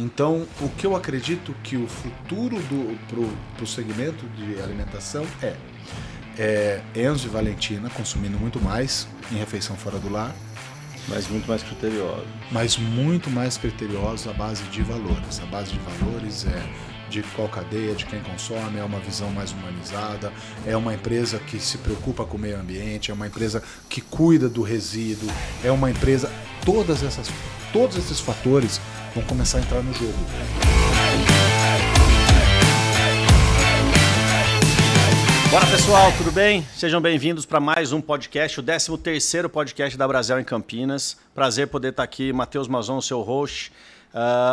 Então, o que eu acredito que o futuro pro segmento de alimentação é Enzo e Valentina consumindo muito mais em refeição fora do lar, Mas muito mais criterioso. mas muito mais criteriosos à base de valores. A base de valores é de qual cadeia, de quem consome, é uma visão mais humanizada, é uma empresa que se preocupa com o meio ambiente, é uma empresa que cuida do resíduo, é uma empresa... Todos esses fatores vão começar a entrar no jogo. Bora, pessoal, tudo bem? Sejam bem-vindos para mais um podcast, o 13º podcast da Brasel em Campinas. Prazer poder estar aqui, Matheus Mazon, seu host.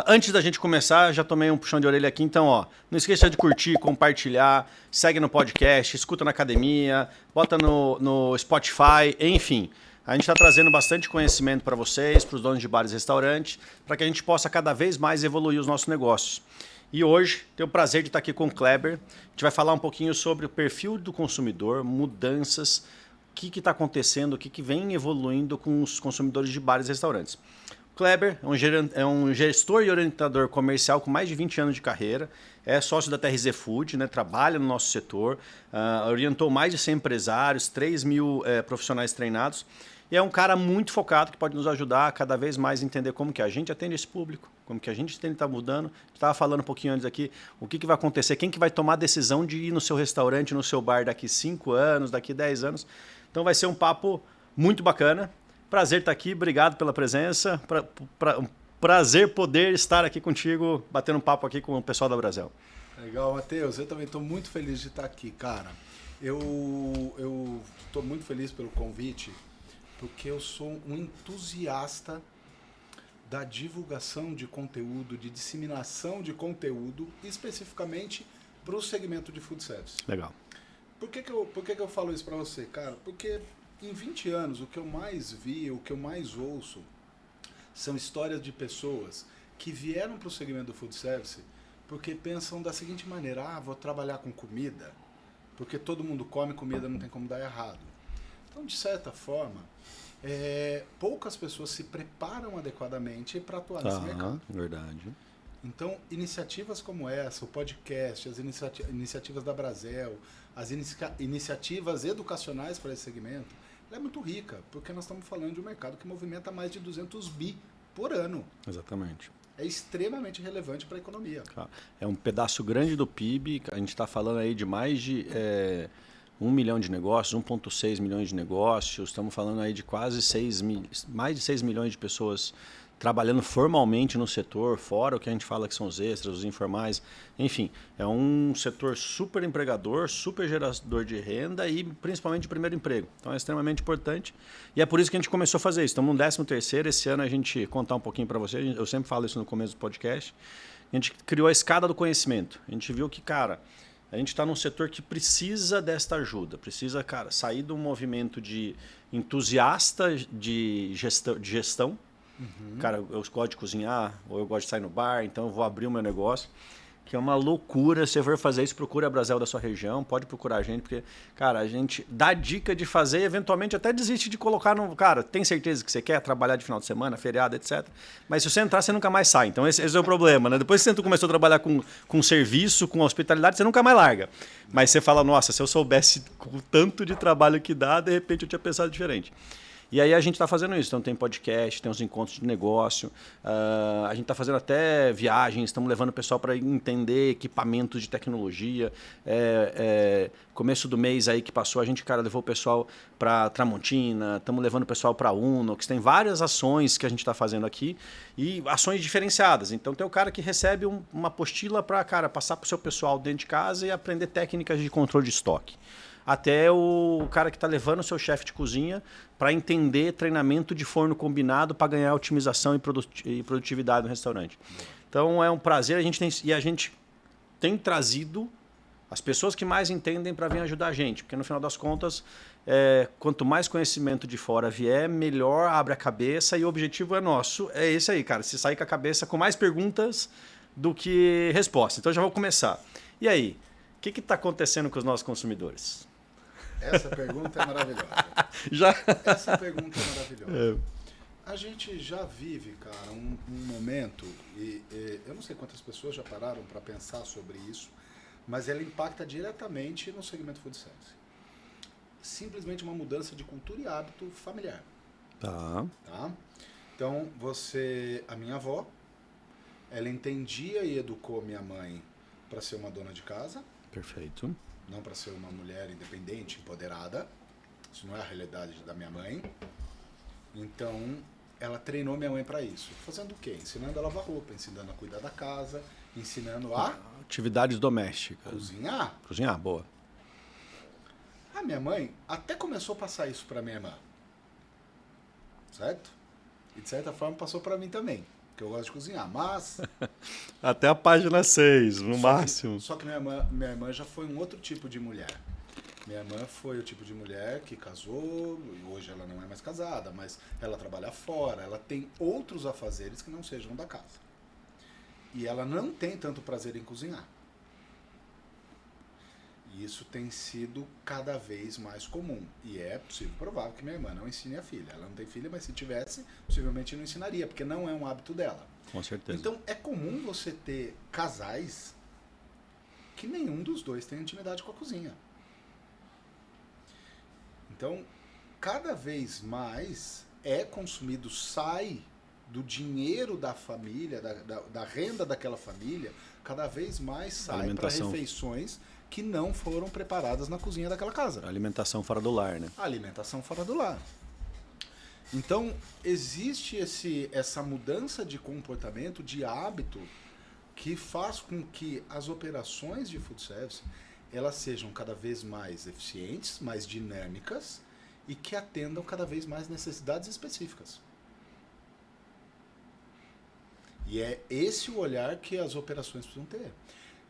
Antes da gente começar, já tomei um puxão de orelha aqui, então não esqueça de curtir, compartilhar, segue no podcast, escuta na academia, bota no Spotify, enfim. A gente está trazendo bastante conhecimento para vocês, para os donos de bares e restaurantes, para que a gente possa cada vez mais evoluir os nossos negócios. E hoje, tenho o prazer de estar aqui com o Kleber. A gente vai falar um pouquinho sobre o perfil do consumidor, mudanças, o que está acontecendo, o que vem evoluindo com os consumidores de bares e restaurantes. O Kleber é um gestor e orientador comercial com mais de 20 anos de carreira, é sócio da TRZ Food, né, trabalha no nosso setor, orientou mais de 100 empresários, 3 mil profissionais treinados. E é um cara muito focado que pode nos ajudar a cada vez mais entender como que a gente atende esse público, como que a gente tem que estar mudando. Estava falando um pouquinho antes aqui, o que vai acontecer, quem que vai tomar a decisão de ir no seu restaurante, no seu bar daqui 5 anos, daqui 10 anos. Então vai ser um papo muito bacana. Prazer estar aqui, obrigado pela presença. Prazer poder estar aqui contigo, batendo um papo aqui com o pessoal da Brasel. Legal, Matheus. Eu também estou muito feliz de estar aqui, cara. Eu estou muito feliz pelo convite, porque eu sou um entusiasta da divulgação de conteúdo, de disseminação de conteúdo, especificamente para o segmento de food service. Legal. Por que eu falo isso para você, cara? Porque em 20 anos, o que eu mais vi, o que eu mais ouço, são histórias de pessoas que vieram para o segmento do food service porque pensam da seguinte maneira: vou trabalhar com comida, porque todo mundo come comida, não tem como dar errado. Então, de certa forma, poucas pessoas se preparam adequadamente para atuar nesse mercado. Verdade. Então, iniciativas como essa, o podcast, as iniciativas da Brasel, as iniciativas educacionais para esse segmento, ela é muito rica, porque nós estamos falando de um mercado que movimenta mais de 200 bi por ano. Exatamente. É extremamente relevante para a economia. É um pedaço grande do PIB, a gente está falando aí de mais de 1 milhão de negócios, 1,6 milhões de negócios, estamos falando aí de quase mais de 6 milhões de pessoas trabalhando formalmente no setor, fora o que a gente fala que são os extras, os informais, enfim, é um setor super empregador, super gerador de renda e principalmente de primeiro emprego. Então é extremamente importante e é por isso que a gente começou a fazer isso. Estamos no 13º, esse ano a gente contar um pouquinho para você, eu sempre falo isso no começo do podcast, a gente criou a escada do conhecimento, a gente viu que, cara, a gente está num setor que precisa desta ajuda, precisa, cara, sair do movimento de entusiasta de gestão. Uhum. Cara, eu gosto de cozinhar, ou eu gosto de sair no bar, então eu vou abrir o meu negócio, que é uma loucura. Se você for fazer isso, procura a Brasel da sua região, pode procurar a gente, porque, cara, a gente dá dica de fazer e eventualmente até desiste de colocar no... Cara, tem certeza que você quer trabalhar de final de semana, feriado, etc. Mas se você entrar, você nunca mais sai. Então esse é o problema, né? Depois que você começou a trabalhar com serviço, com hospitalidade, você nunca mais larga. Mas você fala, nossa, se eu soubesse o tanto de trabalho que dá, de repente eu tinha pensado diferente. E aí a gente está fazendo isso, então tem podcast, tem os encontros de negócio, a gente está fazendo até viagens, estamos levando o pessoal para entender equipamentos de tecnologia. Começo do mês aí que passou, a gente, cara, levou o pessoal para Tramontina, estamos levando o pessoal para Unox, tem várias ações que a gente está fazendo aqui e ações diferenciadas. Então tem o cara que recebe uma apostila para, cara, passar para o seu pessoal dentro de casa e aprender técnicas de controle de estoque. Até o cara que está levando o seu chefe de cozinha para entender treinamento de forno combinado para ganhar otimização e produtividade no restaurante. Então é um prazer, a gente tem trazido as pessoas que mais entendem para vir ajudar a gente, porque no final das contas, quanto mais conhecimento de fora vier, melhor abre a cabeça e o objetivo é nosso. É esse aí, cara, se sair com a cabeça com mais perguntas do que respostas. Então já vou começar. E aí, o que está acontecendo com os nossos consumidores? Essa pergunta é maravilhosa. Já? Essa pergunta é maravilhosa. A gente já vive, cara, um momento, e eu não sei quantas pessoas já pararam para pensar sobre isso, mas ela impacta diretamente no segmento food service. Simplesmente uma mudança de cultura e hábito familiar. Tá. Tá? Então, a minha avó, ela entendia e educou minha mãe para ser uma dona de casa, Perfeito. não para ser uma mulher independente, empoderada. Isso não é a realidade da minha mãe. Então, ela treinou minha mãe para isso. Fazendo o quê? Ensinando a lavar roupa, ensinando a cuidar da casa, ensinando a Atividades domésticas. cozinhar. Cozinhar, boa. A minha mãe até começou a passar isso para minha irmã. Certo? E de certa forma passou para mim também, porque eu gosto de cozinhar, mas Até a página 6, no máximo. Só que minha irmã já foi um outro tipo de mulher. Minha irmã foi o tipo de mulher que casou, e hoje ela não é mais casada, mas ela trabalha fora, ela tem outros afazeres que não sejam da casa. E ela não tem tanto prazer em cozinhar. E isso tem sido cada vez mais comum. E é possível, provável que minha irmã não ensine a filha. Ela não tem filha, mas se tivesse, possivelmente não ensinaria, porque não é um hábito dela. Com certeza. Então é comum você ter casais que nenhum dos dois tem intimidade com a cozinha. Então, cada vez mais é consumido, sai do dinheiro da família, da renda daquela família, cada vez mais sai para Alimentação. refeições que não foram preparadas na cozinha daquela casa. Alimentação fora do lar, né? A alimentação fora do lar. Então, existe essa mudança de comportamento, de hábito, que faz com que as operações de food service elas sejam cada vez mais eficientes, mais dinâmicas e que atendam cada vez mais necessidades específicas. E é esse o olhar que as operações precisam ter.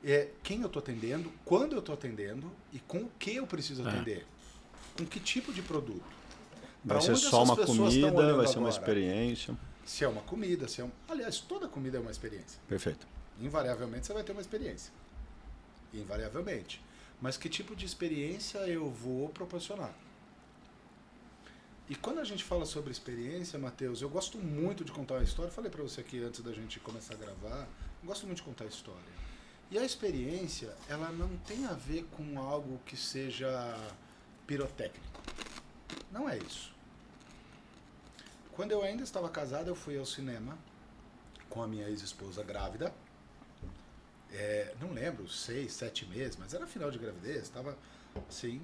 É quem eu estou atendendo, quando eu estou atendendo e com o que eu preciso atender. Com que tipo de produto. Vai ser só uma comida, vai ser uma experiência. Se é uma comida, se é um... Aliás, toda comida é uma experiência. Perfeito. Invariavelmente você vai ter uma experiência. Invariavelmente. Mas que tipo de experiência eu vou proporcionar? E quando a gente fala sobre experiência, Matheus, eu gosto muito de contar uma história. Falei para você aqui antes da gente começar a gravar. Eu gosto muito de contar história. E a experiência, ela não tem a ver com algo que seja pirotécnico. Não é isso. Quando eu ainda estava casado, eu fui ao cinema com a minha ex-esposa grávida. Não lembro, 6, 7 meses, mas era final de gravidez, estava assim.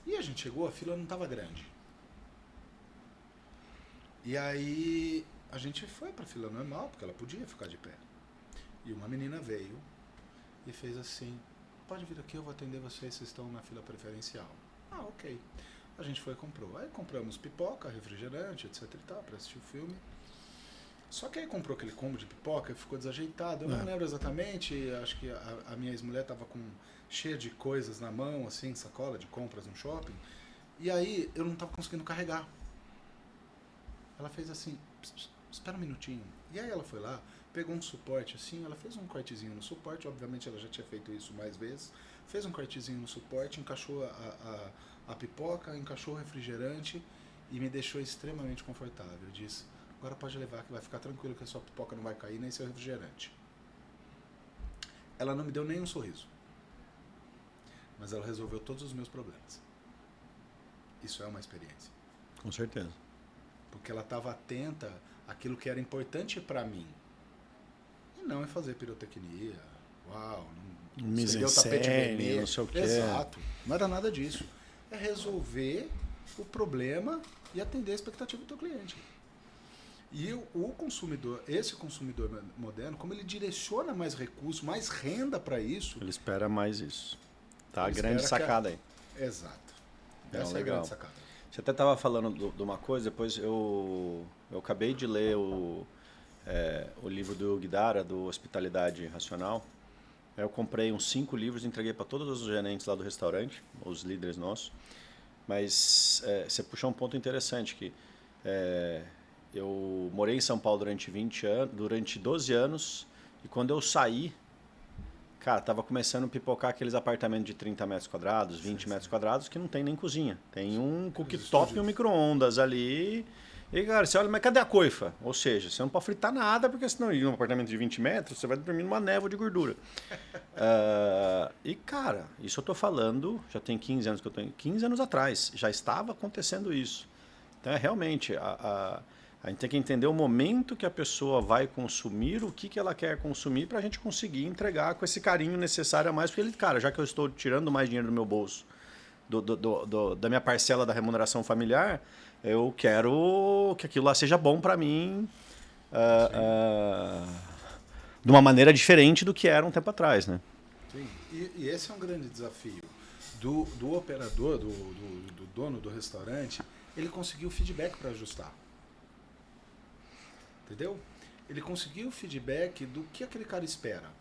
E a gente chegou, a fila não estava grande. E aí a gente foi para a fila normal, porque ela podia ficar de pé. E uma menina veio e fez assim: pode vir aqui, eu vou atender vocês, vocês estão na fila preferencial. Ah, ok. A gente foi e comprou. Aí compramos pipoca, refrigerante, etc e tal, para assistir o filme. Só que aí comprou aquele combo de pipoca e ficou desajeitado. Eu não lembro exatamente, acho que a minha ex-mulher estava cheia de coisas na mão, assim, sacola de compras no shopping. E aí eu não estava conseguindo carregar. Ela fez assim: espera um minutinho. E aí ela foi lá, pegou um suporte assim, ela fez um cortezinho no suporte, obviamente ela já tinha feito isso mais vezes, fez um cortezinho no suporte, encaixou a pipoca, encaixou o refrigerante e me deixou extremamente confortável. Eu disse: agora pode levar que vai ficar tranquilo que a sua pipoca não vai cair, nem seu refrigerante. Ela não me deu nem um sorriso, mas ela resolveu todos os meus problemas. Isso é uma experiência. Com certeza. Porque ela estava atenta àquilo que era importante para mim. E não em fazer pirotecnia. Uau, não estender o tapete vermelho. Não sei o quê. Exato. Não era nada disso. É resolver o problema e atender a expectativa do teu cliente. E o consumidor, esse consumidor moderno, como ele direciona mais recursos, mais renda para isso... Ele espera mais isso. Tá a ele grande espera sacada aí. Exato. Não, Essa é a legal. grande sacada. Você até estava falando de uma coisa, depois eu acabei de ler o livro do Guidara, do Hospitalidade Racional. Eu comprei uns 5 livros e entreguei para todos os gerentes lá do restaurante, os líderes nossos. Mas você puxou um ponto interessante, que eu morei em São Paulo durante 12 anos, e quando eu saí, cara, tava começando a pipocar aqueles apartamentos de 30 metros quadrados, 20 metros quadrados, que não tem nem cozinha. Tem um cooktop e um micro-ondas ali, E, cara, você olha, mas cadê a coifa? Ou seja, você não pode fritar nada, porque senão, em um apartamento de 20 metros, você vai dormir numa névoa de gordura. E, cara, isso eu tô falando, já tem 15 anos que eu tô 15 anos atrás, já estava acontecendo isso. Então, é realmente, a gente tem que entender o momento que a pessoa vai consumir, o que ela quer consumir, para a gente conseguir entregar com esse carinho necessário a mais. Porque ele, cara, já que eu estou tirando mais dinheiro do meu bolso, da minha parcela da remuneração familiar, eu quero que aquilo lá seja bom para mim de uma maneira diferente do que era um tempo atrás, né? Sim. E esse é um grande desafio do operador, do dono do restaurante, ele conseguiu feedback para ajustar. Entendeu? Ele conseguiu o feedback do que aquele cara espera.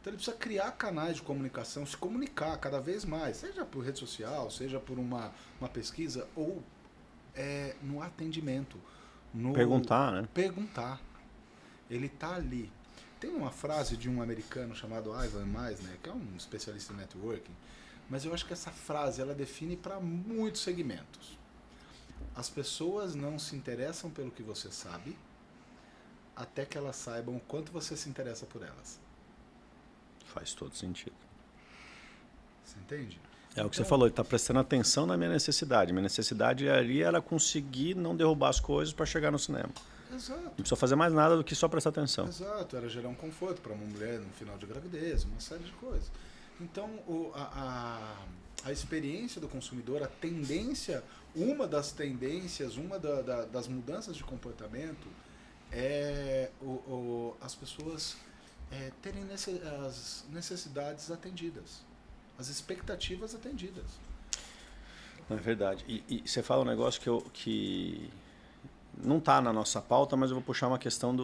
Então ele precisa criar canais de comunicação, se comunicar cada vez mais, seja por rede social, seja por uma pesquisa, ou no atendimento. Perguntar, né? Perguntar. Ele está ali. Tem uma frase de um americano chamado Ivan Meisner, que é um especialista em networking, mas eu acho que essa frase ela define para muitos segmentos. As pessoas não se interessam pelo que você sabe, até que elas saibam o quanto você se interessa por elas. Faz todo sentido. Você entende? É o que você falou, ele está prestando atenção na minha necessidade. Minha necessidade ali era conseguir não derrubar as coisas para chegar no cinema. Exato. Não precisa fazer mais nada do que só prestar atenção. Exato, era gerar um conforto para uma mulher no final de gravidez, uma série de coisas. Então, a experiência do consumidor, a tendência, uma das tendências, das mudanças de comportamento é as pessoas terem as necessidades atendidas, as expectativas atendidas. É verdade. E você fala um negócio que não está na nossa pauta, mas eu vou puxar uma questão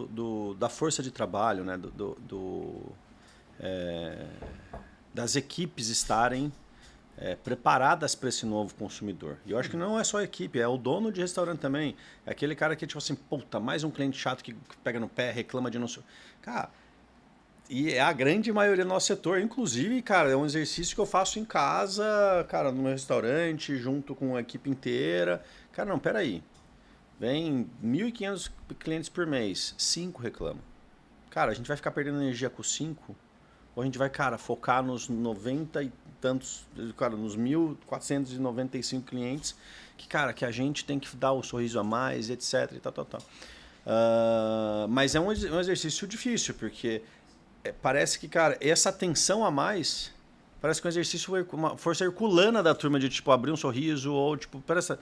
da força de trabalho, né? Das equipes estarem preparadas para esse novo consumidor. E eu acho que não é só a equipe, é o dono de restaurante também. É aquele cara que, tipo assim, puta, mais um cliente chato que pega no pé, reclama de não sei. Cara, e é a grande maioria do nosso setor. Inclusive, cara, é um exercício que eu faço em casa, cara, no meu restaurante, junto com a equipe inteira. Cara, não, peraí. Vem 1.500 clientes por mês, 5 reclamam. Cara, a gente vai ficar perdendo energia com 5? Ou a gente vai, cara, focar nos 90 e tantos, cara, nos 1.495 clientes que, cara, que a gente tem que dar o sorriso a mais, etc. E tal. Mas é um exercício difícil, porque parece que, cara, essa atenção a mais parece que é um exercício, uma força herculana da turma de, tipo, abrir um sorriso ou, tipo, presta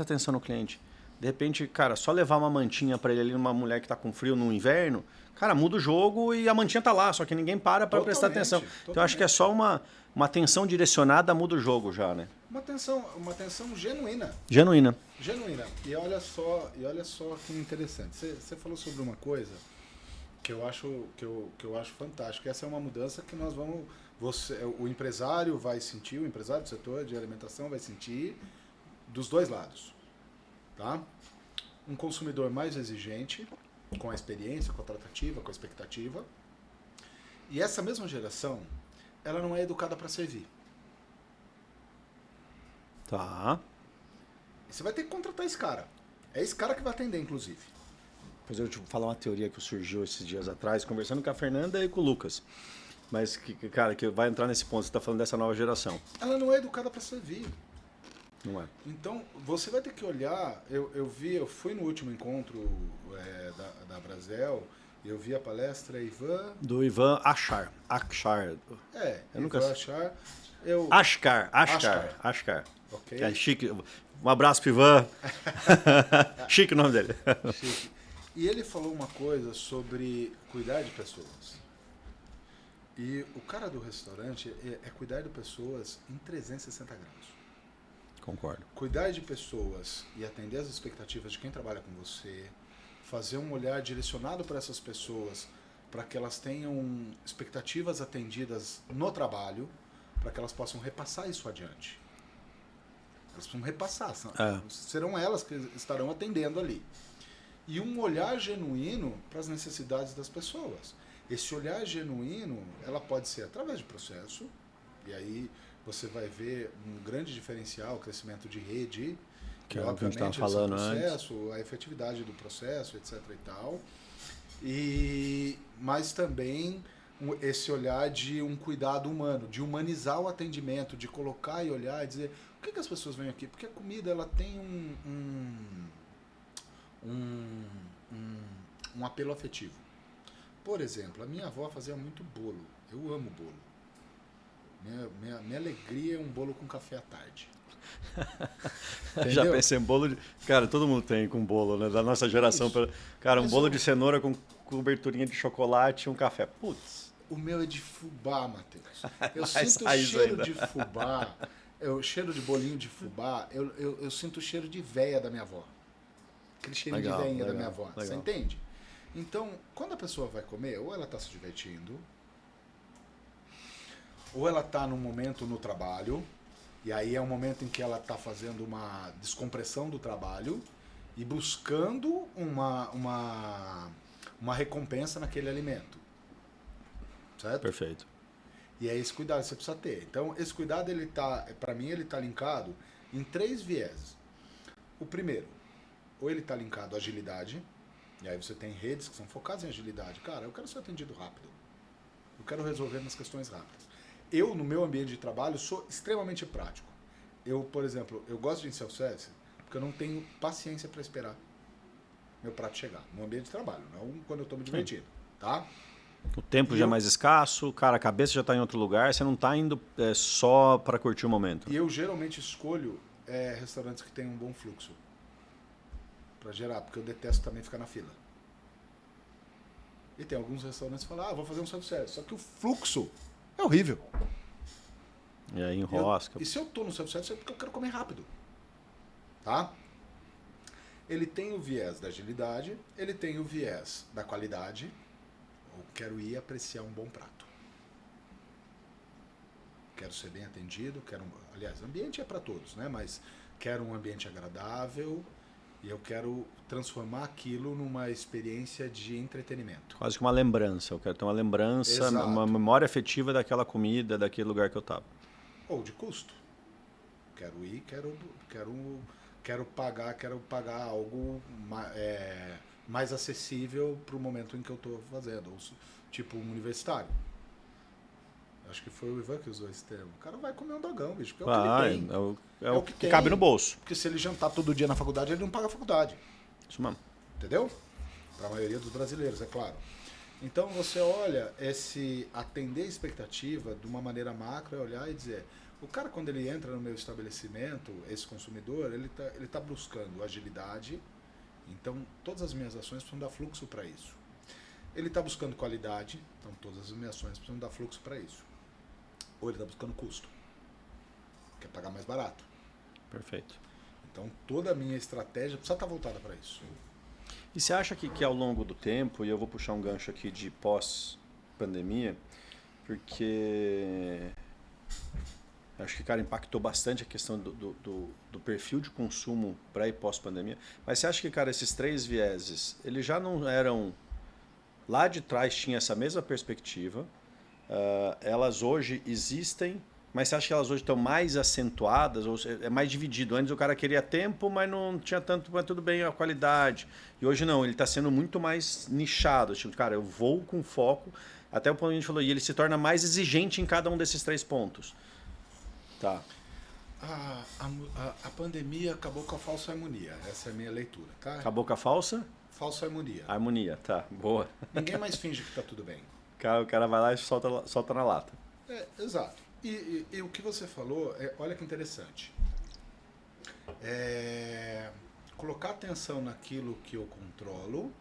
atenção no cliente. De repente, cara, só levar uma mantinha para ele ali, uma mulher que tá com frio no inverno, cara, muda o jogo e a mantinha tá lá, só que ninguém para prestar atenção. Então, eu acho que é só uma atenção direcionada, muda o jogo já, né? Uma atenção genuína. Genuína. E olha só que interessante. Você falou sobre uma coisa que eu acho fantástico. Essa é uma mudança que nós vamos... o empresário vai sentir, o empresário do setor de alimentação vai sentir dos dois lados. Tá? Um consumidor mais exigente, com a experiência, com a tratativa, com a expectativa. E essa mesma geração, ela não é educada para servir. Tá. E você vai ter que contratar esse cara. É esse cara que vai atender, inclusive. Depois eu vou te falar uma teoria que surgiu esses dias atrás, conversando com a Fernanda e com o Lucas. Mas, cara, que vai entrar nesse ponto, você está falando dessa nova geração. Ela não é educada para servir. Não é. Então, você vai ter que olhar... Eu fui no último encontro da Brasel, eu vi a palestra do Ivan Ashkar. Eu nunca sei. Ashkar. Ok. É chique. Um abraço pro Ivan. Chique o nome dele. Chique. E ele falou uma coisa sobre cuidar de pessoas. E o cara do restaurante é cuidar de pessoas em 360 graus. Concordo. Cuidar de pessoas e atender as expectativas de quem trabalha com você, fazer um olhar direcionado para essas pessoas, para que elas tenham expectativas atendidas no trabalho, para que elas possam repassar isso adiante. Elas precisam repassar, serão elas que estarão atendendo ali. E um olhar genuíno para as necessidades das pessoas. Esse olhar genuíno, ela pode ser através de processo, e aí você vai ver um grande diferencial, crescimento de rede, Que é o que a gente estava falando antes. A efetividade do processo, etc. e tal. Mas também esse olhar de um cuidado humano, de humanizar o atendimento, de colocar e olhar e dizer por que as pessoas vêm aqui? Porque a comida ela tem um apelo afetivo. Por exemplo, a minha avó fazia muito bolo. Eu amo bolo. Minha alegria é um bolo com café à tarde. Já pensei em bolo de... Cara, todo mundo tem com bolo, né? Da nossa geração. Cara, um bolo de cenoura com coberturinha de chocolate e um café. Putz. O meu é de fubá, Matheus. Eu sinto o cheiro de fubá, o cheiro de bolinho de fubá, eu sinto o cheiro de véia da minha avó. Aquele cheiro de véia da minha avó. Legal. Você entende? Então, quando a pessoa vai comer, ou ela está se divertindo, ou ela está num momento no trabalho, e aí é um momento em que ela está fazendo uma descompressão do trabalho e buscando uma recompensa naquele alimento. Certo? Perfeito. E é esse cuidado que você precisa ter. Então, esse cuidado, para mim, ele está linkado em 3 vieses. O primeiro, ou ele está linkado à agilidade, e aí você tem redes que são focadas em agilidade. Cara, eu quero ser atendido rápido. Eu quero resolver minhas questões rápidas. Eu, no meu ambiente de trabalho, sou extremamente prático. Eu, por exemplo, eu gosto de self-service porque eu não tenho paciência para esperar meu prato chegar no ambiente de trabalho, não quando eu estou me divertindo, tá? O tempo já é mais escasso, cara, a cabeça já está em outro lugar, você não está indo só para curtir o momento. E eu geralmente escolho restaurantes que tenham um bom fluxo para gerar, porque eu detesto também ficar na fila. E tem alguns restaurantes que falam, vou fazer um self-service, só que o fluxo é horrível. E aí enrosca. E se eu estou no self-service é porque eu quero comer rápido. Tá? Ele tem o viés da agilidade, ele tem o viés da qualidade. Eu quero ir apreciar um bom prato. Quero ser bem atendido, aliás, ambiente é para todos, né? Mas quero um ambiente agradável e eu quero transformar aquilo numa experiência de entretenimento. Quase que uma lembrança. Eu quero ter uma lembrança, Exato. Uma memória afetiva daquela comida, daquele lugar que eu estava. Ou de custo. Quero ir, quero pagar algo mais acessível para o momento em que eu estou fazendo. Tipo um universitário. Acho que foi o Ivan que usou esse termo. O cara vai comer um dogão, bicho, porque é o que ele tem. É o que cabe no bolso. Porque se ele jantar todo dia na faculdade, ele não paga a faculdade. Isso mesmo. Entendeu? Para a maioria dos brasileiros, é claro. Então você olha esse atender a expectativa de uma maneira macro, é olhar e dizer, o cara quando ele entra no meu estabelecimento, esse consumidor, ele tá buscando agilidade, então todas as minhas ações precisam dar fluxo para isso. Ele está buscando qualidade, então todas as minhas ações precisam dar fluxo para isso. Ou ele está buscando custo, quer pagar mais barato. Perfeito. Então toda a minha estratégia precisa estar voltada para isso. E você acha que ao longo do tempo, e eu vou puxar um gancho aqui de pós-pandemia, porque acho que, cara, impactou bastante a questão do perfil de consumo pré e pós-pandemia, mas você acha que, cara, esses 3 vieses, eles já não eram... Lá de trás tinha essa mesma perspectiva, elas hoje existem, mas você acha que elas hoje estão mais acentuadas, ou é mais dividido? Antes o cara queria tempo, mas não tinha tanto, mas tudo bem a qualidade. E hoje não, ele está sendo muito mais nichado. Tipo, cara, eu vou com foco, até o ponto que a gente falou, e ele se torna mais exigente em cada um desses 3 pontos. Tá. A pandemia acabou com a falsa harmonia, essa é a minha leitura, tá? Acabou com a falsa? Falsa harmonia. Harmonia, tá, boa. Ninguém mais finge que está tudo bem. O cara vai lá e solta na lata. Exato. E o que você falou, olha que interessante. Colocar atenção naquilo que eu controlo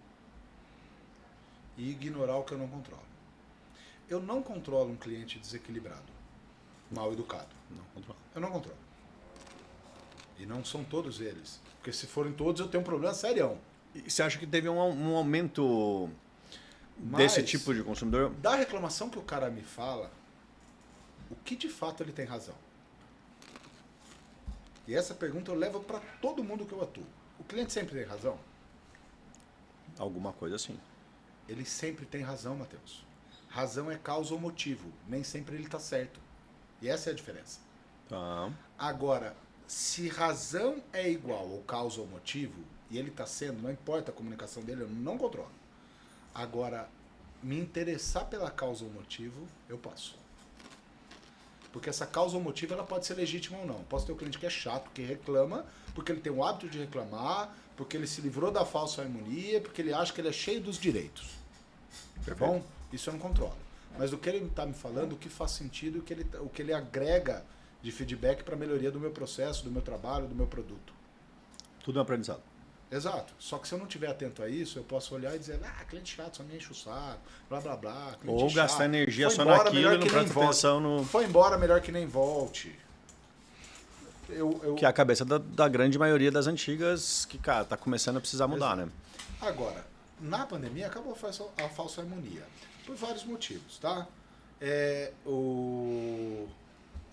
e ignorar o que eu não controlo. Eu não controlo um cliente desequilibrado, mal educado. Não controlo. Eu não controlo. E não são todos eles. Porque se forem todos, eu tenho um problema serião. E você acha que teve um aumento desse tipo de consumidor? Da reclamação que o cara me fala, o que de fato ele tem razão? E essa pergunta eu levo para todo mundo que eu atuo. O cliente sempre tem razão? Alguma coisa assim. Ele sempre tem razão, Matheus. Razão é causa ou motivo. Nem sempre ele está certo. E essa é a diferença. Tá. Agora, se razão é igual ou causa ou motivo, e ele está sendo, não importa a comunicação dele, eu não controlo. Agora, me interessar pela causa ou motivo, eu posso. Porque essa causa ou motivo ela pode ser legítima ou não. Posso ter um cliente que é chato, que reclama, porque ele tem o hábito de reclamar, porque ele se livrou da falsa harmonia, porque ele acha que ele é cheio dos direitos. Tá bom? Isso eu não controlo. Mas o que ele está me falando, o que faz sentido, o que ele agrega de feedback para a melhoria do meu processo, do meu trabalho, do meu produto. Tudo é um aprendizado. Exato. Só que se eu não estiver atento a isso, eu posso olhar e dizer, cliente chato, só me enche o saco, blá blá blá. Ou chato, gastar energia foi só embora, naquilo e não presta atenção no... Foi embora, melhor que nem volte. Que é a cabeça da grande maioria das antigas que, cara, tá começando a precisar mudar, Exato. né? Agora, na pandemia acabou a falsa harmonia. Por vários motivos, tá? O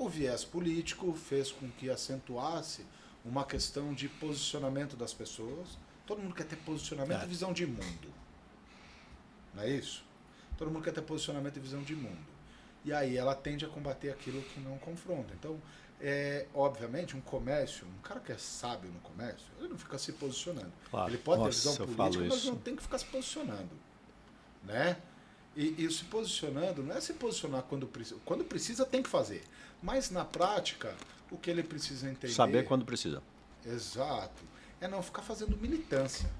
viés político fez com que acentuasse uma questão de posicionamento das pessoas. Todo mundo quer ter posicionamento e visão de mundo. Não é isso? Todo mundo quer ter posicionamento e visão de mundo. E aí ela tende a combater aquilo que não confronta. Então, obviamente, um comércio, um cara que é sábio no comércio, ele não fica se posicionando. Claro. Ele pode Nossa, ter visão política, mas não tem que ficar se posicionando. Né? E se posicionando, não é se posicionar quando precisa. Quando precisa, tem que fazer. Mas, na prática, o que ele precisa entender... Saber quando precisa. Exato. É não ficar fazendo militância.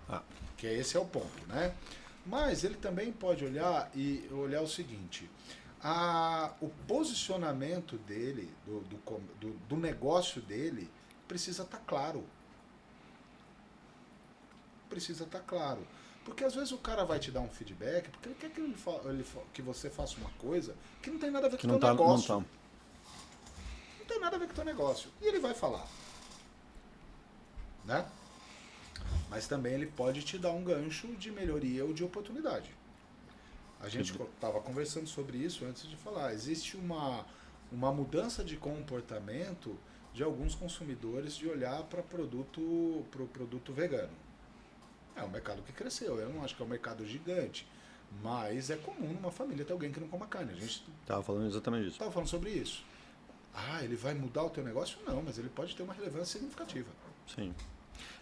Que esse é o ponto, né? Mas ele também pode olhar o seguinte... o posicionamento dele, do negócio dele, precisa estar claro. Precisa estar claro. Porque às vezes o cara vai te dar um feedback porque ele quer que você faça uma coisa que não tem nada a ver com o teu negócio. Não tem nada a ver com o teu negócio. E ele vai falar. Né? Mas também ele pode te dar um gancho de melhoria ou de oportunidade. A gente estava conversando sobre isso antes de falar. Existe uma mudança de comportamento de alguns consumidores de olhar para pro produto vegano. É um mercado que cresceu. Eu não acho que é um mercado gigante, mas é comum numa família ter alguém que não coma carne. A gente estava falando exatamente disso. Estava falando sobre isso. Ele vai mudar o teu negócio? Não, mas ele pode ter uma relevância significativa. Sim.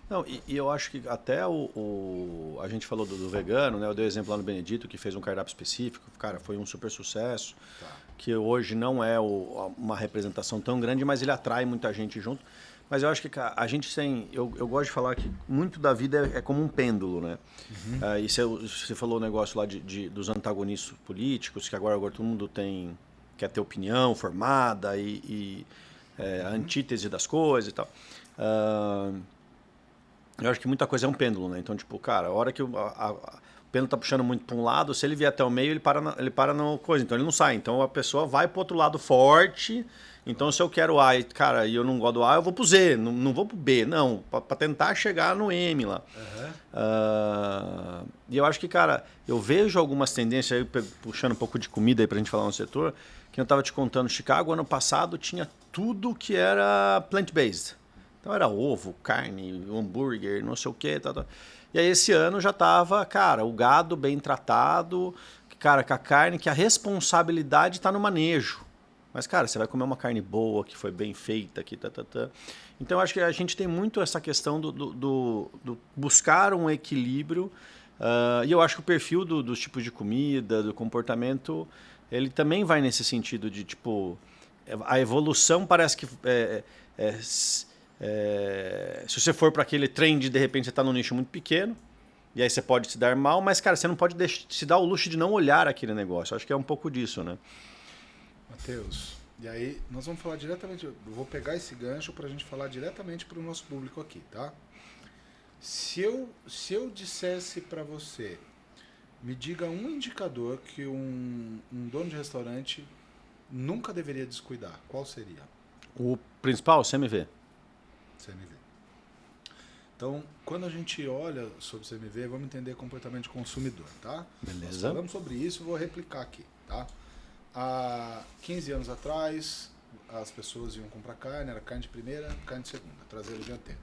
Não, e eu acho que até a gente falou do vegano, né? Eu dei exemplo lá no Benedito, que fez um cardápio específico. Cara, foi um super sucesso. Tá. Que hoje não é uma representação tão grande, mas ele atrai muita gente junto. Mas eu acho que a gente tem... Eu gosto de falar que muito da vida é como um pêndulo, né? Uhum. E você falou o negócio lá dos antagonistas políticos, que agora todo mundo quer ter opinião formada a antítese das coisas e tal. Eu acho que muita coisa é um pêndulo, né? Então, tipo, cara, a hora que o pêndulo tá puxando muito para um lado, se ele vier até o meio, ele para na coisa, então ele não sai. Então a pessoa vai pro outro lado forte. Então, se eu quero A, cara, e eu não gosto do A, eu vou pro Z, não vou pro B, não, para tentar chegar no M lá. Uhum. E eu acho que, cara, eu vejo algumas tendências aí, puxando um pouco de comida aí pra gente falar no setor, que eu tava te contando, Chicago, ano passado, tinha tudo que era plant-based. Então era ovo, carne, hambúrguer, não sei o que, tal. E aí esse ano já tava, cara, o gado bem tratado, cara, com a carne, que a responsabilidade está no manejo. Mas, cara, você vai comer uma carne boa, que foi bem feita, que Então, eu acho que a gente tem muito essa questão do buscar um equilíbrio. E eu acho que o perfil dos tipos de comida, do comportamento, ele também vai nesse sentido de, tipo, a evolução parece que... se você for para aquele trend, de repente você está num nicho muito pequeno, e aí você pode se dar mal, mas, cara, você não pode se dar o luxo de não olhar aquele negócio. Eu acho que é um pouco disso, né? Matheus, e aí nós vamos falar diretamente, eu vou pegar esse gancho para a gente falar diretamente para o nosso público aqui, tá? Se eu dissesse para você, me diga um indicador que um dono de restaurante nunca deveria descuidar, qual seria? O principal, CMV. CMV. Então, quando a gente olha sobre CMV, vamos entender comportamento de consumidor, tá? Beleza. Nós falamos sobre isso, vou replicar aqui, tá? Há 15 anos atrás, as pessoas iam comprar carne, era carne de primeira, carne de segunda, traseiro e dianteiro.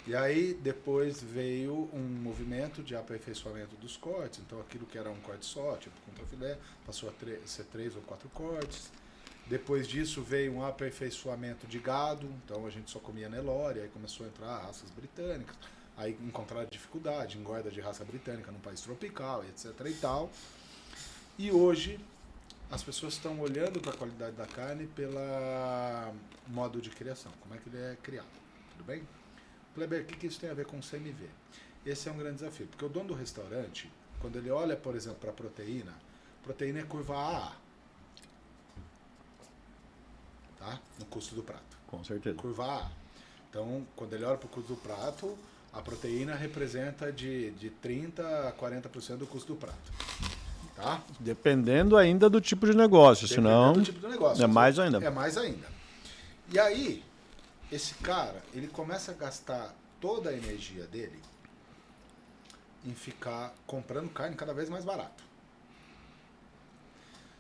E aí, depois veio um movimento de aperfeiçoamento dos cortes, então aquilo que era um corte só, tipo contrafilé, passou a ser 3 ou 4 cortes. Depois disso veio um aperfeiçoamento de gado, então a gente só comia Nelore, aí começou a entrar raças britânicas, aí encontraram dificuldade, engorda de raça britânica num país tropical, etc e tal. E hoje as pessoas estão olhando para a qualidade da carne pela modo de criação, como é que ele é criado, tudo bem? Kleber, o que isso tem a ver com o CMV? Esse é um grande desafio, porque o dono do restaurante, quando ele olha, por exemplo, para a proteína é curva AA, tá? No custo do prato. Com certeza. Curva A. Então, quando ele olha para o custo do prato, a proteína representa de 30% a 40% do custo do prato. Tá? Dependendo ainda do tipo de negócio, senão do tipo de negócio, é mais ainda. É mais ainda. E aí, esse cara, ele começa a gastar toda a energia dele em ficar comprando carne cada vez mais barato.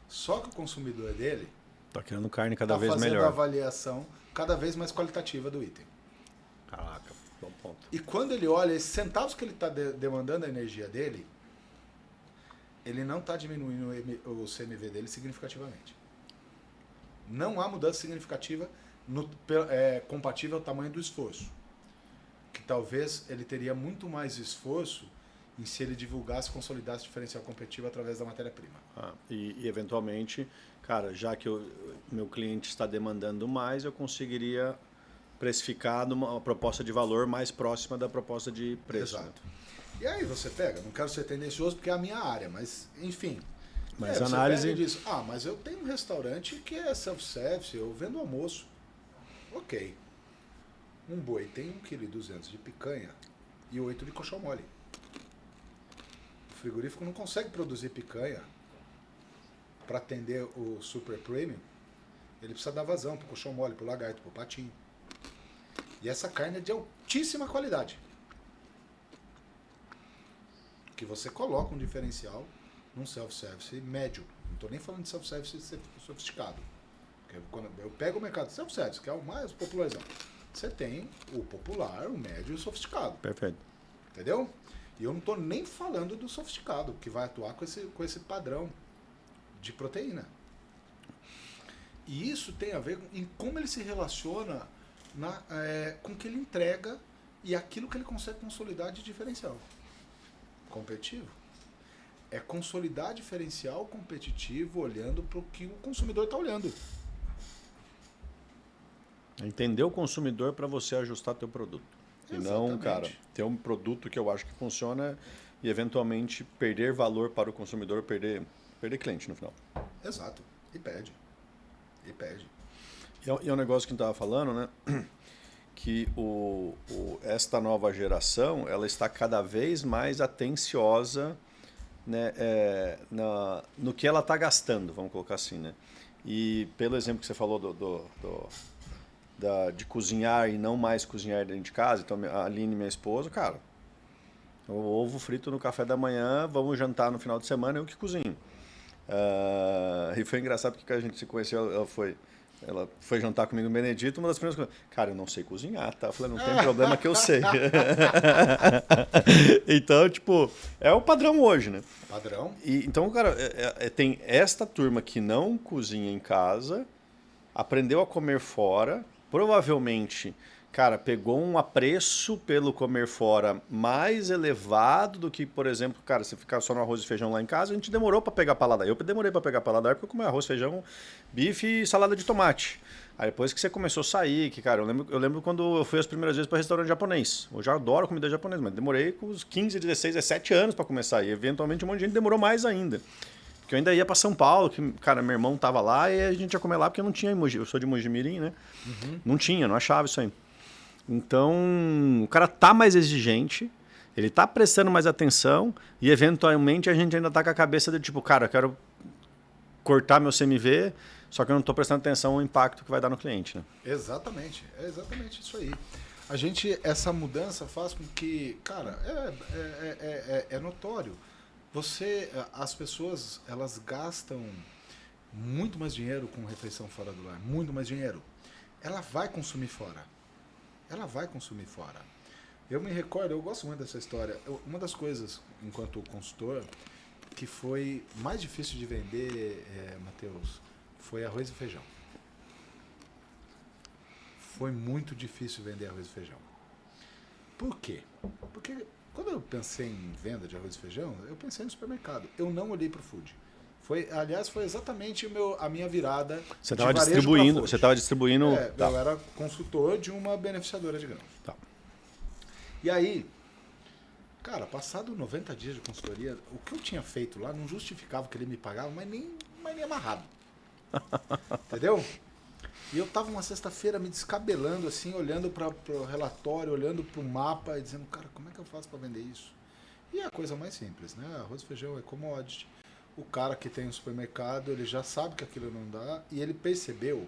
Só que o consumidor dele tá querendo carne cada vez fazendo melhor. a avaliação cada vez mais qualitativa do item. Caraca, bom ponto. E quando ele olha esses centavos que ele está demandando a energia dele, ele não está diminuindo o CMV dele significativamente. Não há mudança significativa compatível ao tamanho do esforço. Que talvez ele teria muito mais esforço em se ele divulgasse e consolidasse diferencial competitivo através da matéria-prima. E eventualmente, cara, já que o meu cliente está demandando mais, eu conseguiria precificar numa proposta de valor mais próxima da proposta de preço. Exato. E aí você pega, não quero ser tendencioso porque é a minha área, mas enfim. Mas análise... Você pega e diz, mas eu tenho um restaurante que é self-service, eu vendo almoço. Ok. Um boi tem 1,2 kg de picanha e 8 de coxão mole. O frigorífico não consegue produzir picanha para atender o super premium. Ele precisa dar vazão pro coxão mole, pro lagarto, pro patinho. E essa carne é de altíssima qualidade. Que você coloca um diferencial num self-service médio. Não estou nem falando de self-service sofisticado. Porque quando eu pego o mercado de self-service, que é o mais popularizado, você tem o popular, o médio e o sofisticado. Perfeito. Entendeu? E eu não estou nem falando do sofisticado, que vai atuar com esse padrão de proteína. E isso tem a ver em como ele se relaciona com o que ele entrega e aquilo que ele consegue consolidar de diferencial competitivo. É consolidar diferencial competitivo olhando para o que o consumidor está olhando. Entender o consumidor para você ajustar teu produto. E não, cara, ter um produto que eu acho que funciona e eventualmente perder valor para o consumidor, perder cliente no final. Exato. E perde. E é um negócio que a gente estava falando, né? Que esta nova geração ela está cada vez mais atenciosa, né, no que ela está gastando, vamos colocar assim, né? E pelo exemplo que você falou de cozinhar e não mais cozinhar dentro de casa, então a Aline, minha esposa, cara, o ovo frito no café da manhã, vamos jantar no final de semana, eu que cozinho. E foi engraçado porque a gente se conheceu, ela foi jantar comigo no Benedito, uma das primeiras coisas, cara, eu não sei cozinhar, tá? Eu falei, não tem problema que eu sei. Então, tipo, é o padrão hoje, né? Padrão. Então, cara, tem esta turma que não cozinha em casa, aprendeu a comer fora, provavelmente, cara, pegou um apreço pelo comer fora mais elevado do que, por exemplo, cara, se ficar só no arroz e feijão lá em casa, a gente demorou para pegar paladar. Eu demorei para pegar paladar porque eu comi arroz, feijão, bife e salada de tomate. Aí depois que você começou a sair, que, cara, eu lembro quando eu fui as primeiras vezes para restaurante japonês. Eu já adoro comida japonesa, mas demorei com uns 15, 16, 17 anos para começar. E eventualmente um monte de gente demorou mais ainda. Porque eu ainda ia para São Paulo, que, cara, meu irmão tava lá e a gente ia comer lá porque não tinha em Mogi. Eu sou de Mogi-mirim, né? Uhum. Não achava isso aí. Então, o cara tá mais exigente, ele tá prestando mais atenção e, eventualmente, a gente ainda tá com a cabeça de tipo, cara, eu quero cortar meu CMV, só que eu não tô prestando atenção no impacto que vai dar no cliente, né? Exatamente, é exatamente isso aí. Essa mudança faz com que, cara, é notório. As pessoas, elas gastam muito mais dinheiro com refeição fora do lar, muito mais dinheiro. Ela vai consumir fora. Eu me recordo, eu gosto muito dessa história. Uma das coisas, enquanto consultor, que foi mais difícil de vender, Matheus, foi arroz e feijão. Foi muito difícil vender arroz e feijão. Por quê? Porque quando eu pensei em venda de arroz e feijão, eu pensei no supermercado. Eu não olhei para o food. Aliás, foi exatamente a minha virada. Você estava distribuindo. Você estava distribuindo. Tá. Eu era consultor de uma beneficiadora de grãos. Tá. E aí, cara, passado 90 dias de consultoria, o que eu tinha feito lá não justificava que ele me pagava, mas nem amarrado. Entendeu? E eu tava uma sexta-feira me descabelando, assim, olhando para o relatório, olhando para o mapa e dizendo, cara, como é que eu faço para vender isso? E é a coisa mais simples, né? Arroz e feijão é commodity. O cara que tem um supermercado, ele já sabe que aquilo não dá e ele percebeu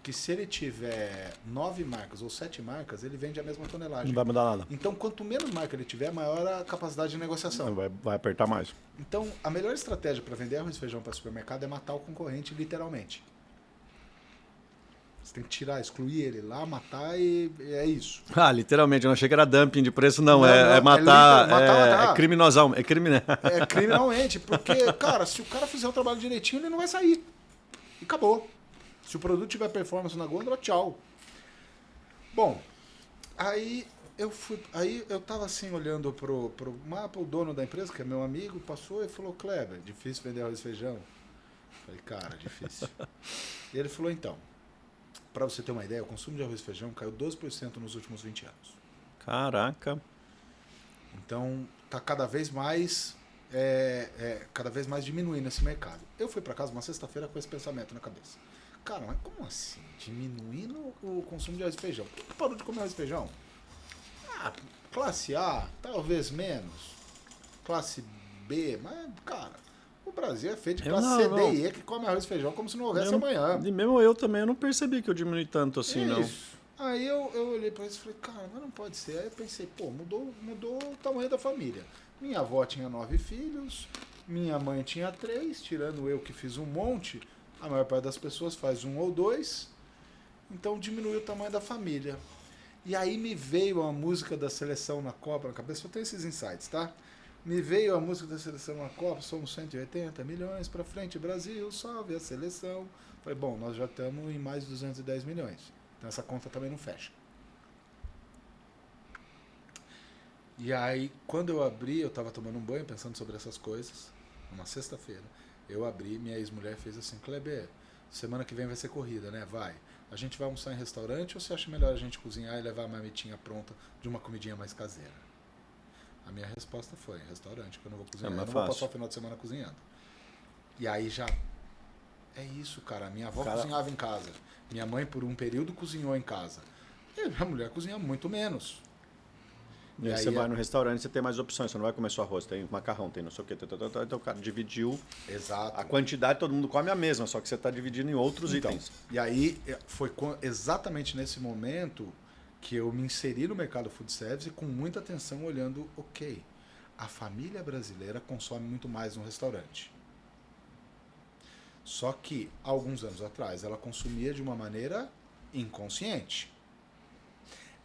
que se ele tiver 9 marcas ou 7 marcas, ele vende a mesma tonelagem. Não vai mudar nada. Então, quanto menos marca ele tiver, maior a capacidade de negociação. Vai apertar mais. Então, a melhor estratégia para vender arroz e feijão para supermercado é matar o concorrente, literalmente. Você tem que tirar, excluir ele lá, matar e é isso. Literalmente, eu não achei que era dumping de preço, não. É matar. É criminosão. É criminalmente, porque, cara, se o cara fizer o trabalho direitinho, ele não vai sair. E acabou. Se o produto tiver performance na gôndola, tchau. Bom, aí eu tava assim olhando pro mapa, o dono da empresa, que é meu amigo, passou e falou, Kleber, difícil vender arroz e feijão? Falei, cara, difícil. E ele falou, então, para você ter uma ideia, o consumo de arroz e feijão caiu 12% nos últimos 20 anos. Caraca. Então, tá cada vez mais diminuindo esse mercado. Eu fui para casa uma sexta-feira com esse pensamento na cabeça. Cara, mas como assim? Diminuindo o consumo de arroz e feijão? Por que parou de comer arroz e feijão? Classe A, talvez menos. Classe B, mas, cara, o Brasil é feito de classe C, D e E que come arroz e feijão como se não houvesse amanhã. E mesmo eu também, eu não percebi que eu diminui tanto assim, não. Aí eu olhei para isso e falei, cara, mas não pode ser. Aí eu pensei, pô, mudou o tamanho da família. Minha avó tinha 9 filhos, minha mãe tinha 3, tirando eu que fiz um monte. A maior parte das pessoas faz 1 ou 2, então diminuiu o tamanho da família. E aí me veio a música da seleção na Copa na cabeça, eu tenho esses insights, tá? Me veio a música da seleção na Copa, somos 180 milhões pra frente, Brasil, salve a seleção. Falei, bom, nós já estamos em mais de 210 milhões, então essa conta também não fecha. E aí, quando eu abri, eu estava tomando um banho, pensando sobre essas coisas, numa sexta-feira. Eu abri, minha ex-mulher fez assim, Kleber, semana que vem vai ser corrida, né? Vai. A gente vai almoçar em restaurante ou você acha melhor a gente cozinhar e levar a marmitinha pronta de uma comidinha mais caseira? A minha resposta foi, restaurante, que eu não vou cozinhar. Eu não vou passar o final de semana cozinhando. E aí já... É isso, cara. Minha avó cozinhava em casa. Minha mãe, por um período, cozinhou em casa. E minha mulher cozinha muito menos. E aí você vai no restaurante, você tem mais opções, você não vai comer só arroz, tem macarrão, tem não sei o que, então o cara dividiu. Exato. A quantidade, todo mundo come a mesma, só que você está dividindo em outros itens. E aí foi exatamente nesse momento que eu me inseri no mercado food service com muita atenção, olhando, ok, a família brasileira consome muito mais no restaurante. Só que, alguns anos atrás, ela consumia de uma maneira inconsciente.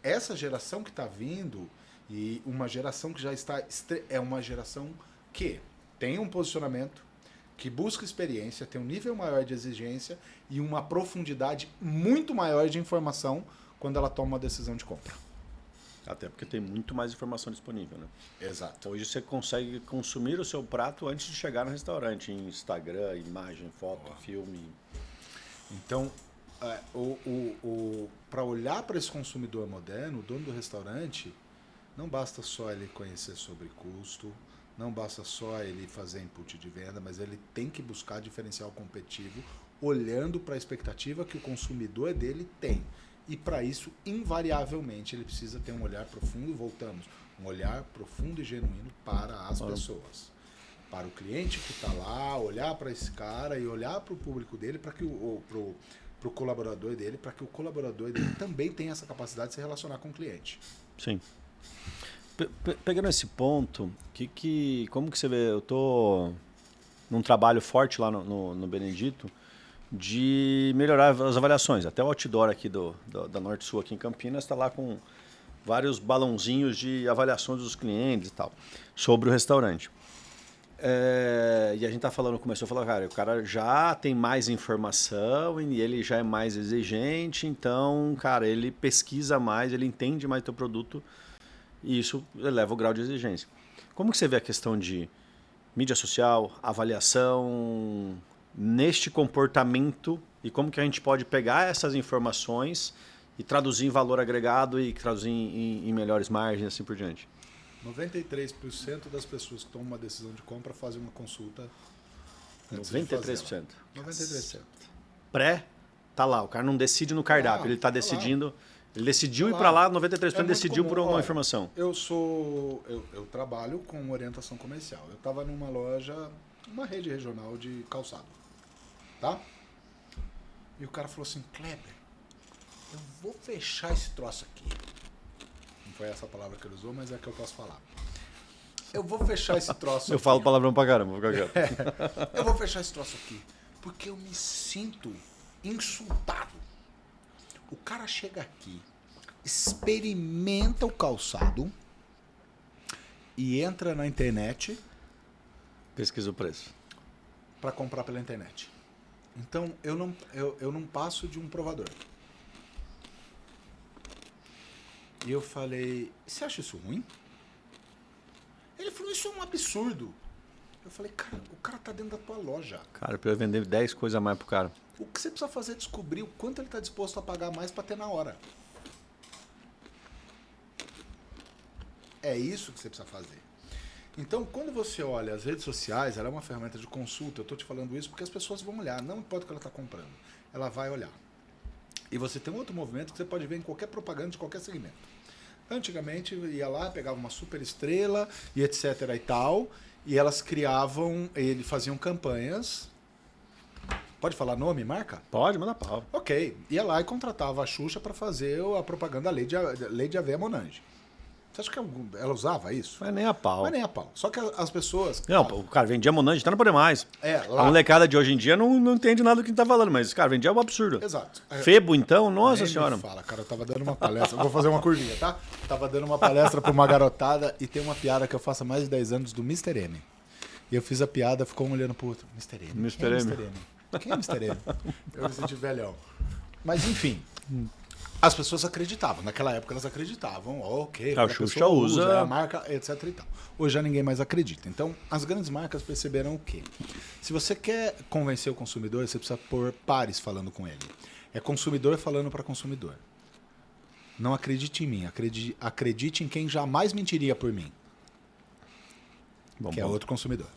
Essa geração que está vindo... E uma geração que já está... É uma geração que tem um posicionamento, que busca experiência, tem um nível maior de exigência e uma profundidade muito maior de informação quando ela toma uma decisão de compra. Até porque tem muito mais informação disponível, né? Exato. Hoje você consegue consumir o seu prato antes de chegar no restaurante, em Instagram, imagem, foto, filme. Então, para olhar para esse consumidor moderno, o dono do restaurante... Não basta só ele conhecer sobre custo, não basta só ele fazer input de venda, mas ele tem que buscar diferencial competitivo olhando para a expectativa que o consumidor dele tem. E para isso, invariavelmente, ele precisa ter um olhar profundo, voltamos, um olhar profundo e genuíno para as pessoas. Para o cliente que está lá, olhar para esse cara e olhar para o público dele, para que pro colaborador dele, para que o colaborador dele também tenha essa capacidade de se relacionar com o cliente. Sim. Pegando esse ponto, como que você vê? Eu estou num trabalho forte lá no Benedito de melhorar as avaliações. Até o outdoor aqui da Norte Sul, aqui em Campinas, está lá com vários balãozinhos de avaliações dos clientes e tal, sobre o restaurante. E a gente tá falando, começou a falar, cara, o cara já tem mais informação e ele já é mais exigente, então, cara, ele pesquisa mais, ele entende mais teu produto e isso eleva o grau de exigência. Como que você vê a questão de mídia social, avaliação neste comportamento e como que a gente pode pegar essas informações e traduzir em valor agregado e traduzir em melhores margens e assim por diante? 93% das pessoas que tomam uma decisão de compra fazem uma consulta antes de 93%. 93%. Pré, tá lá, o cara não decide no cardápio, ele tá decidindo, ele decidiu ir para lá, 93% decidiu por uma informação. Eu trabalho com orientação comercial. Eu estava numa loja, uma rede regional de calçado, tá? E o cara falou assim, Kleber, eu vou fechar esse troço aqui. Não foi essa palavra que ele usou, mas é que eu posso falar. Eu vou fechar esse troço Eu aqui. falo palavrão pra caramba, vou ficar quieto. Eu vou fechar esse troço aqui, porque eu me sinto insultado. O cara chega aqui, experimenta o calçado e entra na internet Pesquisa o preço. para comprar pela internet. Então, eu não passo de um provador. E eu falei, você acha isso ruim? Ele falou, isso é um absurdo. Eu falei, cara, o cara tá dentro da tua loja. Cara, pra eu vender 10 coisas a mais pro cara. O que você precisa fazer é descobrir o quanto ele está disposto a pagar mais para ter na hora. É isso que você precisa fazer. Então, quando você olha as redes sociais, ela é uma ferramenta de consulta. Eu estou te falando isso porque as pessoas vão olhar, não importa o que ela está comprando. Ela vai olhar. E você tem um outro movimento que você pode ver em qualquer propaganda de qualquer segmento. Antigamente, ia lá, pegava uma super estrela e etc e tal, e elas criavam, faziam campanhas. Pode falar nome, marca? Pode, manda pau. Ok. Ia lá e contratava a Xuxa para fazer a propaganda Lady Aveia Monange. Você acha que ela usava isso? Mas nem a pau. Mas nem a pau. Só que as pessoas... Não, o cara vendia Monange, tá não poder mais. lá. A molecada de hoje em dia não entende nada do que a gente tá falando, mas, cara, vendia um absurdo. Exato. Febo, então, nossa Nem senhora. me fala, cara, eu tava dando uma palestra. Vou fazer uma curvinha, tá? Tava dando uma palestra pra uma garotada e tem uma piada que eu faço há mais de 10 anos do Mr. M. E eu fiz a piada, ficou um olhando pro outro. Mr. M. Mr. Quem é M? Mr. M? Quem é Mr. M? Eu me senti velhão. Mas, enfim... As pessoas acreditavam. Naquela época elas acreditavam. Ok, A Xuxa usa a marca, etc e tal. Hoje já ninguém mais acredita. Então, as grandes marcas perceberam o quê? Se você quer convencer o consumidor, você precisa pôr pares falando com ele. É consumidor falando para consumidor. Não acredite em mim. Acredite em quem jamais mentiria por mim. É outro consumidor.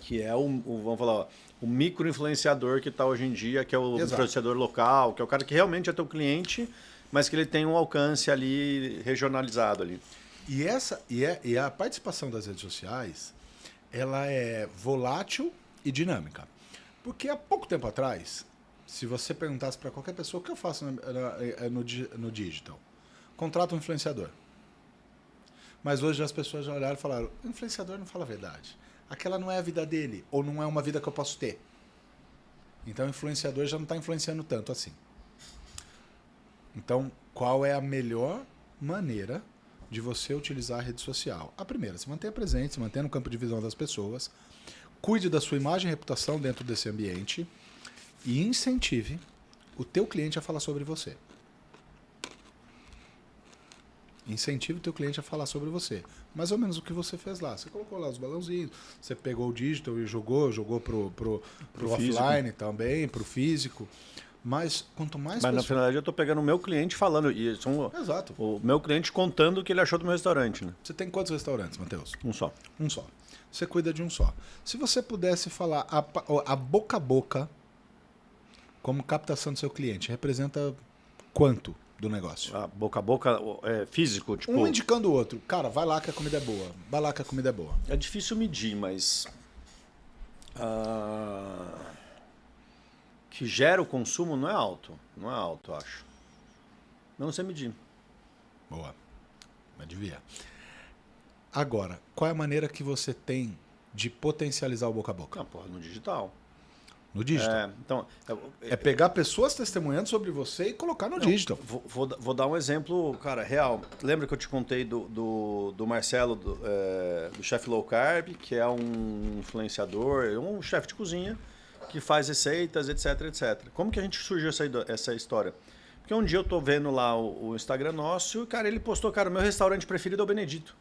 Que é vamos falar, ó, o micro-influenciador que está hoje em dia, que é o influenciador local, que é o cara que realmente é teu cliente, mas que ele tem um alcance ali regionalizado ali. E a participação das redes sociais, ela é volátil e dinâmica. Porque há pouco tempo atrás, se você perguntasse para qualquer pessoa o que eu faço no digital, contrato um influenciador. Mas hoje as pessoas já olharam e falaram, o influenciador não fala a verdade. Aquela não é a vida dele, ou não é uma vida que eu posso ter. Então o influenciador já não está influenciando tanto assim. Então, qual é a melhor maneira de você utilizar a rede social? A primeira, se mantenha presente, se mantenha no campo de visão das pessoas, cuide da sua imagem e reputação dentro desse ambiente e incentive o teu cliente a falar sobre você. Incentive o teu cliente a falar sobre você. Mais ou menos o que você fez lá. Você colocou lá os balãozinhos, você pegou o digital e jogou pro offline também, pro físico. Mas quanto mais... Mas na finalidade eu estou pegando o meu cliente falando. Exato. O meu cliente contando o que ele achou do meu restaurante. Né? Você tem quantos restaurantes, Matheus? Um só. Um só. Você cuida de um só. Se você pudesse falar a boca a boca como captação do seu cliente, representa quanto do negócio? A boca físico, tipo... Um indicando o outro. Cara, vai lá que a comida é boa. Vai lá que a comida é boa. É difícil medir, mas... que gera o consumo não é alto. Não é alto, eu acho. Eu não sei medir. Boa. Mas devia. Agora, qual é a maneira que você tem de potencializar o boca a boca? Ah, porra, no digital. No digital. Então, É pegar pessoas testemunhando sobre você e colocar no digital. Vou dar um exemplo, cara, real. Lembra que eu te contei do Marcelo, do chefe low carb, que é um influenciador, um chefe de cozinha, que faz receitas, etc, etc. Como que a gente surgiu essa história? Porque um dia eu tô vendo lá o Instagram nosso e, cara, ele postou, cara, o meu restaurante preferido é o Benedito.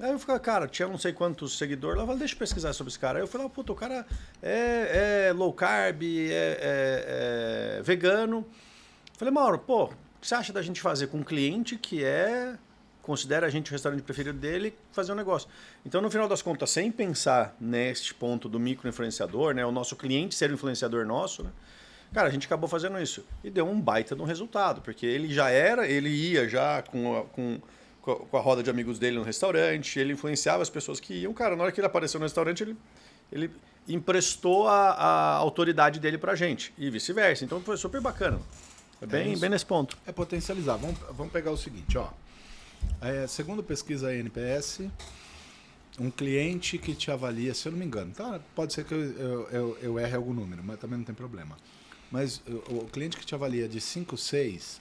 Aí eu falei, cara, tinha não sei quantos seguidores lá, eu falei, deixa eu pesquisar sobre esse cara. Aí eu falei, puta, o cara é low carb, é vegano. Eu falei, Mauro, pô, o que você acha da gente fazer com um cliente que considera a gente o restaurante preferido dele, fazer um negócio? Então, no final das contas, sem pensar neste ponto do micro-influenciador, né, o nosso cliente ser o influenciador nosso, né, cara, a gente acabou fazendo isso. E deu um baita de um resultado, porque ele ia já com a roda de amigos dele no restaurante, ele influenciava as pessoas que iam. Cara, na hora que ele apareceu no restaurante, ele emprestou a autoridade dele pra gente. E vice-versa. Então foi super bacana. É bem nesse ponto. É potencializar. Vamos pegar o seguinte, ó. Segundo pesquisa NPS, um cliente que te avalia, se eu não me engano, tá? Pode ser que eu erre algum número, mas também não tem problema. Mas o cliente que te avalia de 5, 6...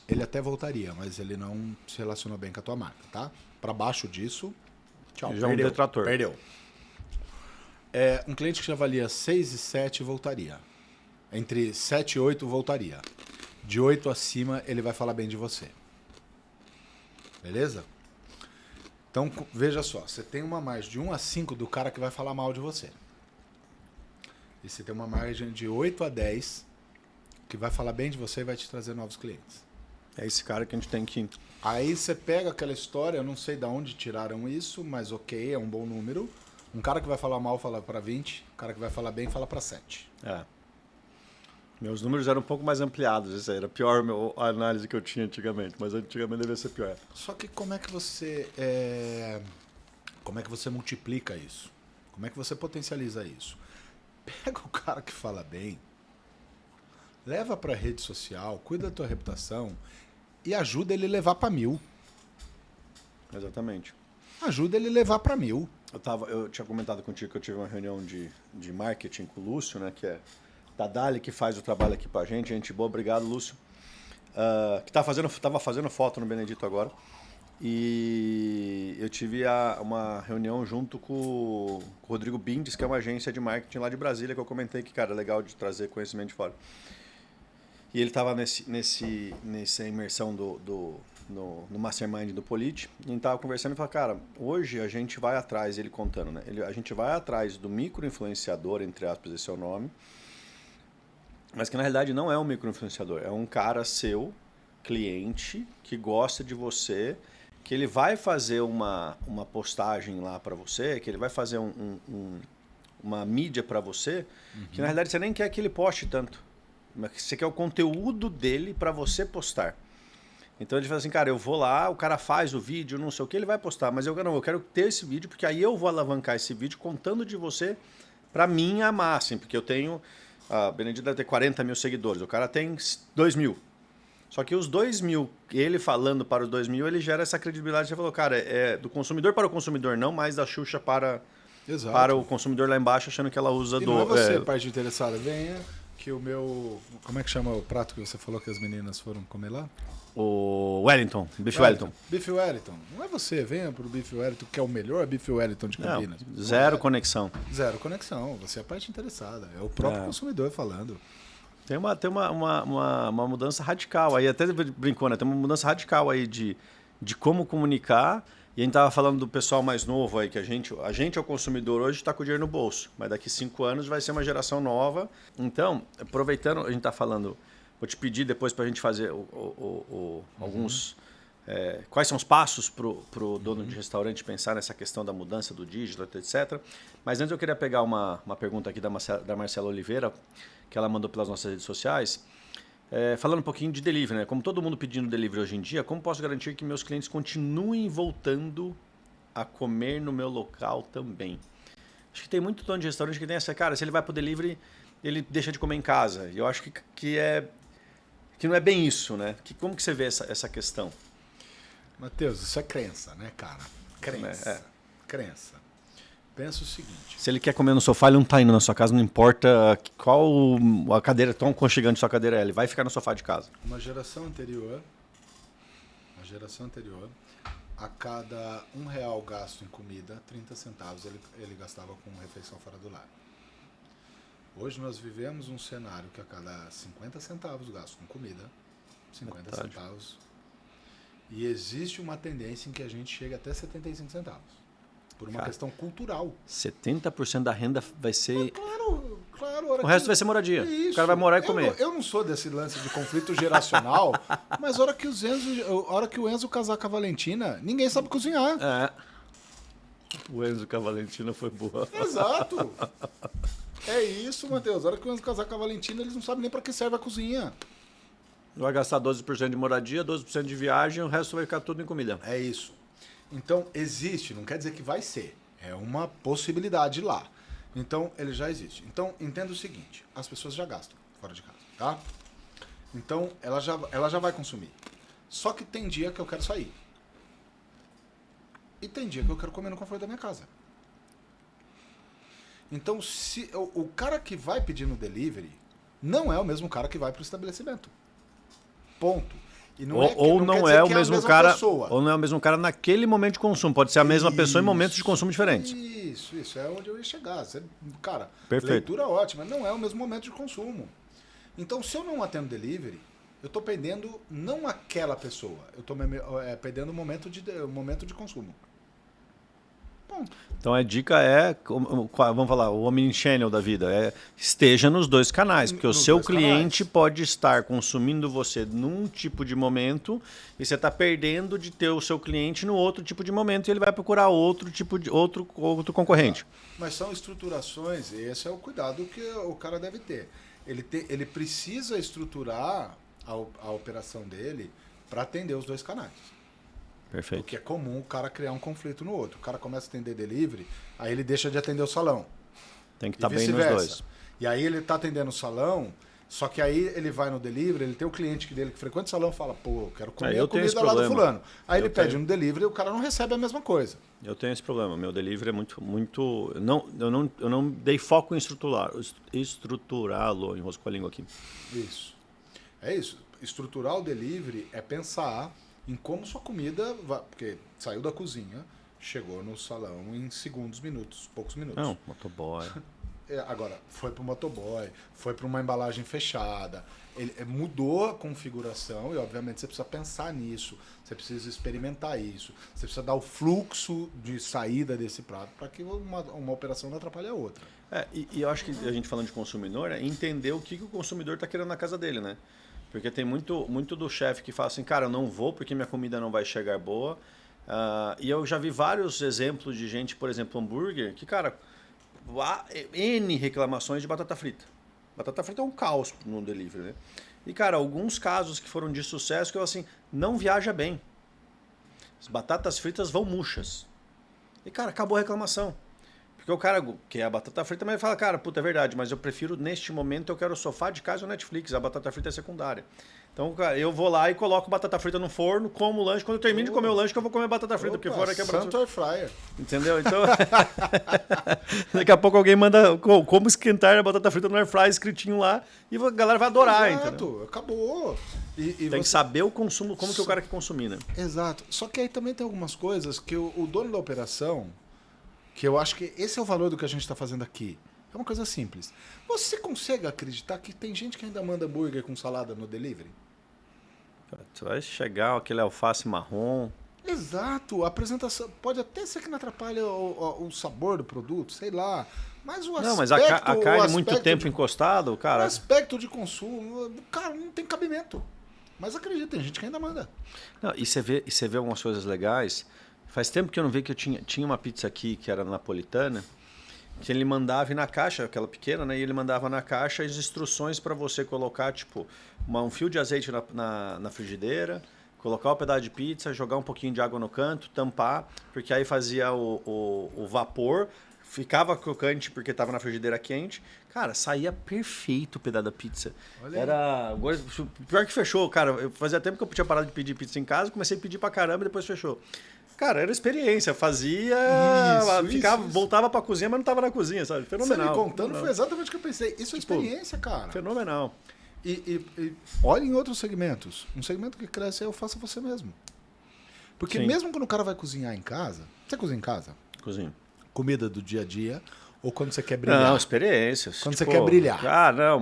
ele até voltaria, mas ele não se relacionou bem com a tua marca, tá? Para baixo disso, tchau. Já perdeu. Um detrator. Perdeu. Um cliente que te avalia 6 e 7 voltaria. Entre 7 e 8 voltaria. De 8 acima, ele vai falar bem de você. Beleza? Então, veja só. Você tem uma margem de 1 a 5 do cara que vai falar mal de você. E você tem uma margem de 8 a 10 que vai falar bem de você e vai te trazer novos clientes. É esse cara que a gente tem que... Aí você pega aquela história, eu não sei de onde tiraram isso, mas ok, é um bom número. Um cara que vai falar mal fala para 20, um cara que vai falar bem fala para 7. Meus números eram um pouco mais ampliados, isso aí era pior a análise que eu tinha antigamente, mas antigamente devia ser pior. Só que como é que você multiplica isso? Como é que você potencializa isso? Pega o cara que fala bem, leva para a rede social, cuida da tua reputação e ajuda ele a levar para 1000. Exatamente. Ajuda ele a levar para 1000. Eu tinha comentado contigo que eu tive uma reunião de marketing com o Lúcio, né, que é da Dali, que faz o trabalho aqui pra gente boa, obrigado, Lúcio. Que tava fazendo foto no Benedito agora. E eu tive uma reunião junto com o Rodrigo Bindes, que é uma agência de marketing lá de Brasília, que eu comentei que, cara, é legal de trazer conhecimento de fora. E ele estava nessa imersão no Mastermind do Polite, e a gente estava conversando e falou, cara, hoje a gente vai atrás, ele contando, né? A gente vai atrás do micro-influenciador, entre aspas, esse é o nome, mas que na realidade não é um micro-influenciador, é um cara seu, cliente, que gosta de você, que ele vai fazer uma postagem lá para você, que ele vai fazer uma mídia para você, que na realidade você nem quer que ele poste tanto. Mas você quer o conteúdo dele para você postar. Então ele fala assim, cara, eu vou lá, o cara faz o vídeo, não sei o que, ele vai postar, mas eu quero ter esse vídeo, porque aí eu vou alavancar esse vídeo contando de você para mim amar, assim, porque eu tenho, a Benedito deve ter 40 mil seguidores, o cara tem 2 mil. Só que os 2 mil, ele falando para os 2 mil, ele gera essa credibilidade. Você falou, cara, é do consumidor para o consumidor, não mais da Xuxa para o consumidor lá embaixo, achando que ela usa não é você, parte interessada, venha... que o meu... Como é que chama o prato que você falou que as meninas foram comer lá? O Wellington, Bife Wellington. Bife Wellington. Não é você, venha pro Bife Wellington, que é o melhor Bife Wellington de Campinas. Não, zero conexão. Zero conexão. Você é a parte interessada. É o próprio consumidor falando. Tem uma mudança radical aí, até brincou, né? Tem uma mudança radical aí de como comunicar. E a gente estava falando do pessoal mais novo aí, que a gente é o consumidor hoje, está com o dinheiro no bolso. Mas daqui 5 anos vai ser uma geração nova. Então, aproveitando, a gente está falando, vou te pedir depois para a gente fazer alguns... quais são os passos para o dono de restaurante pensar nessa questão da mudança do digital, etc. Mas antes eu queria pegar uma pergunta aqui da Marcela Oliveira, que ela mandou pelas nossas redes sociais. Falando um pouquinho de delivery, né? Como todo mundo pedindo delivery hoje em dia, como posso garantir que meus clientes continuem voltando a comer no meu local também? Acho que tem muito dono de restaurante que tem essa, cara, se ele vai pro delivery, ele deixa de comer em casa. E eu acho que não é bem isso, né? Como que você vê essa questão? Matheus, isso é crença, né, cara? Crença. Crença. Pensa o seguinte. Se ele quer comer no sofá, ele não tá indo na sua casa, não importa qual a cadeira, tão aconchegante sua cadeira é, ele vai ficar no sofá de casa. Uma geração anterior, a cada R$ 1 gasto em comida, 30 centavos ele gastava com refeição fora do lar. Hoje nós vivemos um cenário que a cada 50 centavos gasto com comida, 50 centavos, e existe uma tendência em que a gente chega até 75 centavos. Por uma questão cultural. 70% da renda vai ser... Claro. O resto vai ser moradia. Isso. O cara vai morar e comer. Eu não sou desse lance de conflito geracional, mas a hora que o Enzo casar com a Valentina, ninguém sabe cozinhar. É. O Enzo com a Valentina foi boa. Exato. É isso, Matheus. A hora que o Enzo casar com a Valentina, eles não sabem nem para que serve a cozinha. Vai gastar 12% de moradia, 12% de viagem, o resto vai ficar tudo em comida. É isso. Então, existe, não quer dizer que vai ser. É uma possibilidade lá. Então, ele já existe. Então, entenda o seguinte, as pessoas já gastam fora de casa, tá? Então, ela já vai consumir. Só que tem dia que eu quero sair. E tem dia que eu quero comer no conforto da minha casa. Então, se o cara que vai pedir no delivery não é o mesmo cara que vai para o estabelecimento. Ponto. E não ou não é o mesmo cara, pessoa. ou não é o mesmo cara naquele momento de consumo. Pode ser a mesma pessoa em momentos de consumo diferentes. Isso é onde eu ia chegar. Cara, perfeito. Leitura ótima, não é o mesmo momento de consumo. Então, se eu não atendo delivery, eu estou perdendo não aquela pessoa, eu estou perdendo o momento de consumo. Ponto. Então a dica é, vamos falar, o omnichannel da vida, esteja nos dois canais, porque o seu cliente pode estar consumindo você num tipo de momento e você está perdendo de ter o seu cliente no outro tipo de momento e ele vai procurar outro tipo de outro concorrente. Mas são estruturações e esse é o cuidado que o cara deve ter. Ele precisa estruturar a operação dele para atender os dois canais. Perfeito. Porque é comum o cara criar um conflito no outro. O cara começa a atender delivery, aí ele deixa de atender o salão. Tem que estar bem nos dois. E aí ele está atendendo o salão, só que aí ele vai no delivery, ele tem o cliente dele que frequenta o salão e fala, pô, eu quero comer a comida lá do fulano. Aí ele pede no delivery e o cara não recebe a mesma coisa. Eu tenho esse problema. Meu delivery é muito... Eu não dei foco em estruturá-lo. Enroscou a língua aqui. Isso. É isso. Estruturar o delivery é pensar em como sua comida vai... Porque saiu da cozinha, chegou no salão em minutos, poucos minutos. Não, motoboy. Agora, foi para o motoboy, foi para uma embalagem fechada, ele mudou a configuração e, obviamente, você precisa pensar nisso, você precisa experimentar isso, você precisa dar o fluxo de saída desse prato para que uma operação não atrapalhe a outra. E eu acho que a gente falando de consumidor é entender o que o consumidor está querendo na casa dele, né? Porque tem muito do chefe que fala assim, cara, eu não vou porque minha comida não vai chegar boa. E eu já vi vários exemplos de gente, por exemplo, hambúrguer, que, cara, há N reclamações de batata frita. Batata frita é um caos no delivery, né? E, cara, alguns casos que foram de sucesso que eu, assim, não viaja bem. As batatas fritas vão murchas. E, cara, acabou a reclamação. Porque o cara quer a batata frita, mas ele fala, cara, puta, é verdade, mas eu prefiro, neste momento, eu quero o sofá de casa ou Netflix, a batata frita é secundária. Então, cara, eu vou lá e coloco batata frita no forno, como o lanche, quando eu termino de comer o lanche, que eu vou comer batata frita, porque fora que é Santo air fryer. Entendeu? Então, daqui a pouco alguém manda como esquentar a batata frita no air fryer, escritinho lá, e a galera vai adorar, Exato, entendeu? Acabou. Tem que saber o consumo, como que o cara quer consumir, né? Exato. Só que aí também tem algumas coisas que o dono da operação, que eu acho que esse é o valor do que a gente está fazendo aqui. É uma coisa simples. Você consegue acreditar que tem gente que ainda manda hambúrguer com salada no delivery? Você vai chegar aquele alface marrom. Exato. A apresentação pode até ser que não atrapalhe o sabor do produto, sei lá. Mas o aspecto... Não, mas a carne muito tempo encostado, cara... O aspecto de consumo, cara, não tem cabimento. Mas acredita, tem gente que ainda manda. Não, e você vê algumas coisas legais. Faz tempo que eu não vi que eu tinha uma pizza aqui que era napolitana, que ele mandava na caixa, aquela pequena, né? E ele mandava na caixa as instruções para você colocar, tipo, um fio de azeite na frigideira, colocar um pedaço de pizza, jogar um pouquinho de água no canto, tampar, porque aí fazia o vapor, ficava crocante porque estava na frigideira quente. Cara, saía perfeito o pedaço da pizza. Olha era pior que fechou, cara. Fazia tempo que eu tinha parado de pedir pizza em casa, comecei a pedir pra caramba e depois fechou. Cara, era experiência. Fazia, Isso. voltava pra cozinha, mas não tava na cozinha, sabe? Fenomenal. Você me contando foi exatamente o que eu pensei. Isso é experiência, cara. Fenomenal. E olha em outros segmentos. Um segmento que cresce é o faça você mesmo. Porque Sim. mesmo quando o cara vai cozinhar em casa... Você cozinha em casa? Cozinha. Comida do dia a dia ou quando você quer brilhar? Não, experiências. Quando você quer brilhar. Cara,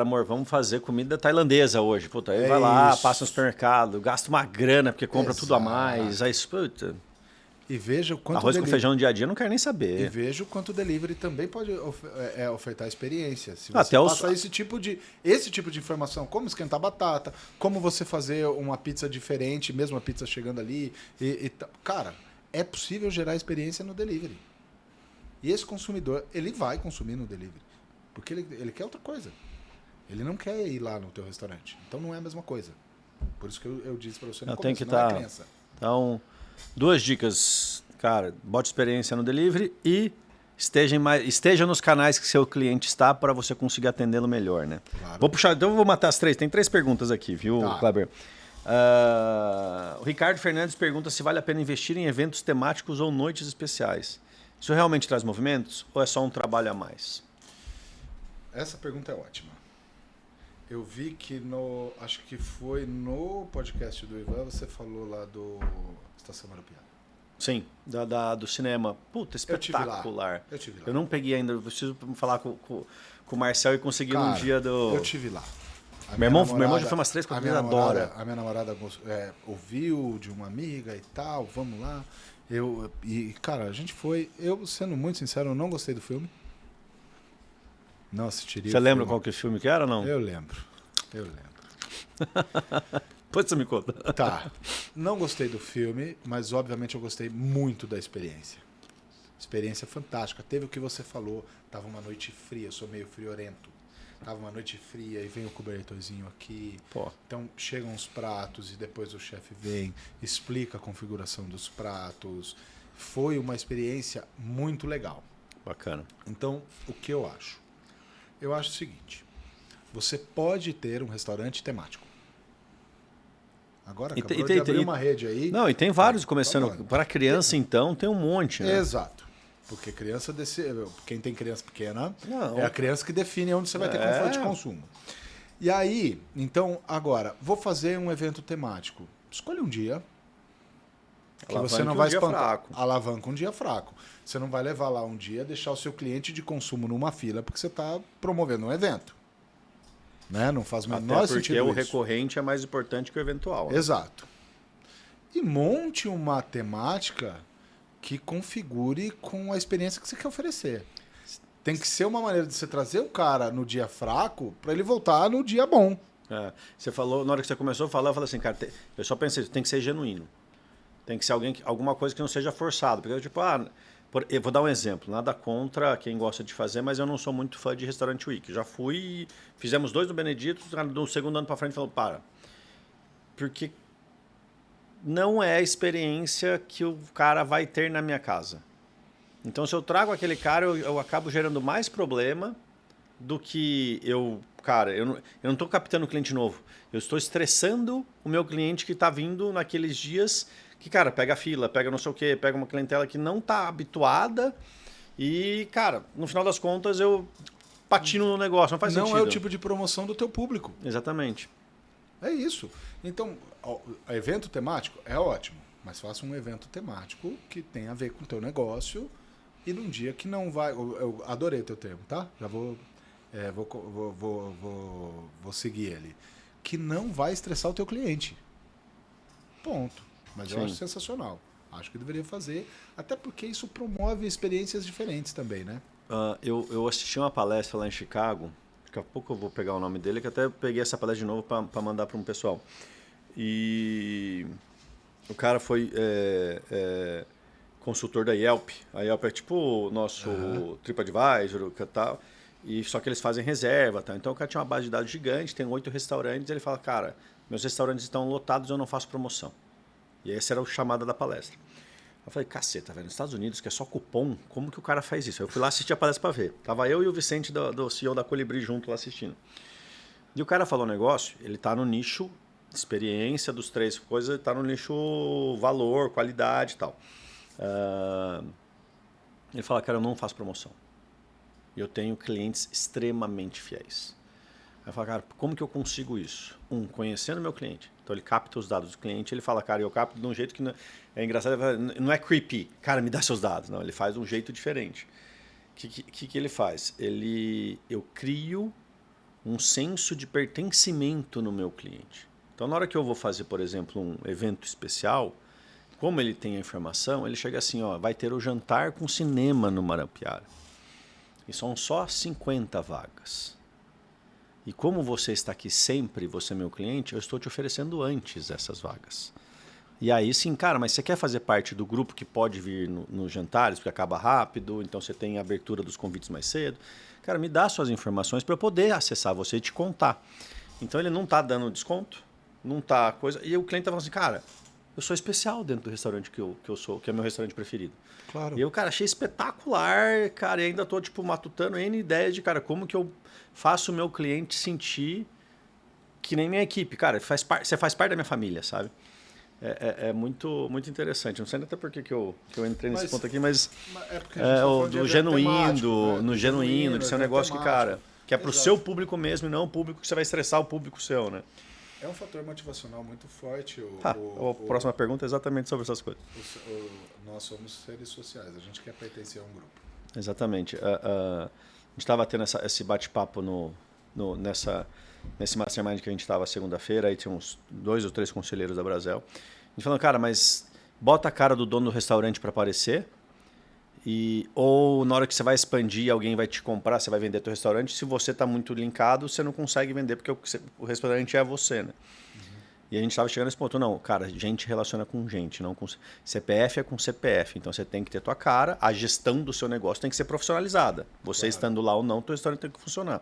amor, vamos fazer comida tailandesa hoje. Puta, aí vai lá, isso. passa no supermercado, gasta uma grana porque compra tudo a mais. Aí, puta, E veja o quanto arroz com delivery- feijão no dia a dia, eu não quero nem E saber. veja o quanto o delivery também pode ofertar experiência. Se Até você os- passa esse tipo de informação, como esquentar batata, como você fazer uma pizza diferente, mesmo a pizza chegando ali. Cara, é possível gerar experiência no delivery. E esse consumidor, ele vai consumir no delivery. Porque ele quer outra coisa. Ele não quer ir lá no teu restaurante. Então não é a mesma coisa. Por isso que eu disse para você no Eu tenho começo, que não é tá- crença. Então, 2 dicas. Cara, bote experiência no delivery e esteja nos canais que seu cliente está para você conseguir atendê-lo melhor, né? Claro. Vou puxar, então eu vou matar as 3. Tem 3 perguntas aqui, viu, Tá. Kleber? O Ricardo Fernandes pergunta se vale a pena investir em eventos temáticos ou noites especiais. Isso realmente traz movimentos ou é só um trabalho a mais? Essa pergunta é ótima. Eu vi que acho que foi no podcast do Ivan, você falou lá do Estação Marupiá. Sim, do cinema. Puta, Eu tive lá. espetacular. Eu tive lá. Eu não peguei ainda, eu preciso falar com o Marcel e conseguir num Cara, dia do... Eu tive lá. A Meu minha irmão já foi umas 3, 4 vezes, adora. A minha namorada ouviu de uma amiga e tal, vamos lá. Cara, a gente foi. Eu, sendo muito sincero, eu não gostei do filme. Não assistiria. Você o lembra filme. qual que filme que era ou não? Eu lembro. Depois você me conta. Tá. Não gostei do filme, mas obviamente eu gostei muito da experiência. Experiência fantástica. Teve o que você falou. Tava uma noite fria, eu sou meio friorento. Tava uma noite fria e vem o cobertorzinho aqui. Pô. Então chegam os pratos e depois o chefe vem, explica a configuração dos pratos. Foi uma experiência muito legal. Bacana. Então, o que eu acho? Eu acho o seguinte: você pode ter um restaurante temático. Agora acabou de abrir uma rede aí. Não, e tem vários começando. Falando. Para criança, então, tem um monte, né? Exato. Porque quem tem criança pequena Não. é a criança que define onde você vai ter conforto de consumo. E aí, então, agora, vou fazer um evento temático. Escolha um dia que você não vai espantar. Fraco. Alavanca um dia fraco. Você não vai levar lá um dia, deixar o seu cliente de consumo numa fila porque você está promovendo um evento. Né? Não faz o menor Até porque sentido o isso. recorrente é mais importante que o eventual. Né? Exato. E monte uma temática que configure com a experiência que você quer oferecer. Tem que ser uma maneira de você trazer o cara no dia fraco para ele voltar no dia bom. É, você falou, na hora que você começou a falar, eu falei assim, cara, eu só pensei, tem que ser genuíno. Tem que ser alguma coisa que não seja forçado. Porque, tipo, eu vou dar um exemplo, nada contra quem gosta de fazer, mas eu não sou muito fã de restaurante week. Já fui, fizemos 2 no Benedito, do segundo ano para frente falou, porque não é a experiência que o cara vai ter na minha casa. Então, se eu trago aquele cara, eu acabo gerando mais problema do que eu não estou captando o cliente novo. Eu estou estressando o meu cliente que está vindo naqueles dias que, cara, pega fila, pega não sei o quê, pega uma clientela que não está habituada e, cara, no final das contas, eu patino no negócio, não faz sentido. Não é o tipo de promoção do teu público. Exatamente. É isso. Então, evento temático é ótimo, mas faça um evento temático que tenha a ver com o teu negócio e num dia que não vai... Eu adorei o teu termo, tá? Já vou seguir ele. Que não vai estressar o teu cliente. Ponto. Mas eu Sim. acho sensacional. Acho que deveria fazer, até porque isso promove experiências diferentes também, né? Eu assisti uma palestra lá em Chicago, daqui a pouco eu vou pegar o nome dele, que até peguei essa palestra de novo para mandar para um pessoal. E o cara foi consultor da Yelp. A Yelp é tipo o nosso TripAdvisor e tal. E só que eles fazem reserva, tá? Então o cara tinha uma base de dados gigante, tem 8 restaurantes, ele fala, cara, meus restaurantes estão lotados, eu não faço promoção. E esse era o chamado da palestra. Eu falei, caceta, velho, nos Estados Unidos, que é só cupom, como que o cara faz isso? Eu fui lá assistir a palestra para ver. Tava eu e o Vicente, do CEO da Colibri, junto lá assistindo. E o cara falou um negócio, ele tá no nicho experiência dos 3 coisas está no nicho valor, qualidade e tal. Ele fala, cara, eu não faço promoção. Eu tenho clientes extremamente fiéis. Aí eu falo, cara, como que eu consigo isso? Conhecendo meu cliente. Então ele capta os dados do cliente, ele fala, cara, eu capto de um jeito que é engraçado, não é creepy. Cara, me dá seus dados. Não, ele faz de um jeito diferente. O que ele faz? Eu crio um senso de pertencimento no meu cliente. Então, na hora que eu vou fazer, por exemplo, um evento especial, como ele tem a informação, ele chega assim, ó, vai ter o jantar com cinema no Marampiara. E são só 50 vagas. E como você está aqui sempre, você é meu cliente, eu estou te oferecendo antes essas vagas. E aí sim, cara, mas você quer fazer parte do grupo que pode vir nos jantares, porque acaba rápido, então você tem a abertura dos convites mais cedo. Cara, me dá suas informações para eu poder acessar você e te contar. Então ele não está dando desconto, não está coisa. E o cliente está falando assim, cara, eu sou especial dentro do restaurante que eu sou, que é meu restaurante preferido. Claro. E eu, cara, achei espetacular, cara, e ainda tô, tipo, matutando N ideias de, cara, como que eu faço o meu cliente sentir que nem minha equipe. Cara, você faz parte da minha família, sabe? É muito, muito interessante. Não sei até por que eu entrei nesse ponto aqui, mas é porque a gente tá falando do de genuíno, temático, né? no genuíno, de ser um negócio que, cara, que é pro Exato. seu público mesmo e não o público que você vai estressar o público seu, né? É um fator motivacional muito forte. A próxima pergunta é exatamente sobre essas coisas. Nós somos seres sociais, a gente quer pertencer a um grupo. Exatamente. A gente estava tendo esse bate-papo nesse mastermind que a gente estava segunda-feira, aí tinha uns 2 ou 3 conselheiros da Brasel. A gente falando, cara, mas bota a cara do dono do restaurante para aparecer, ou na hora que você vai expandir, alguém vai te comprar, você vai vender teu restaurante, se você está muito linkado, você não consegue vender, porque o restaurante é você, né? E a gente estava chegando nesse ponto, não, cara, gente relaciona com gente, não com CPF é com CPF, então você tem que ter tua cara, a gestão do seu negócio tem que ser profissionalizada. Você estando lá ou não, teu restaurante tem que funcionar.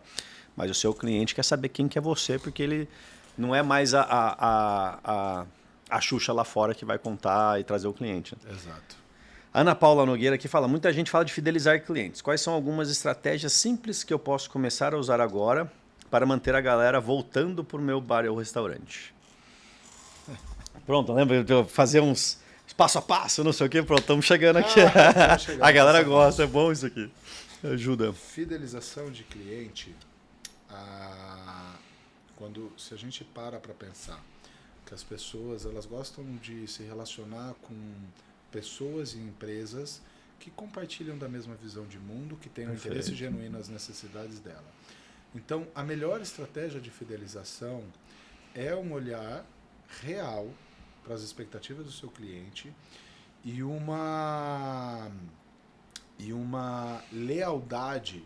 Mas o seu cliente quer saber quem que é você, porque ele não é mais a Xuxa lá fora que vai contar e trazer o cliente. Exato. Ana Paula Nogueira aqui fala, muita gente fala de fidelizar clientes. Quais são algumas estratégias simples que eu posso começar a usar agora para manter a galera voltando para o meu bar ou restaurante? Pronto, lembra de eu fazer uns passo a passo, não sei o quê? Pronto, estamos chegando aqui. A galera gosta, é bom isso aqui. Ajuda. Fidelização de cliente, se a gente para pensar que as pessoas elas gostam de se relacionar com pessoas e empresas que compartilham da mesma visão de mundo, que têm um interesse genuíno nas necessidades dela. Então, a melhor estratégia de fidelização é um olhar real para as expectativas do seu cliente e uma lealdade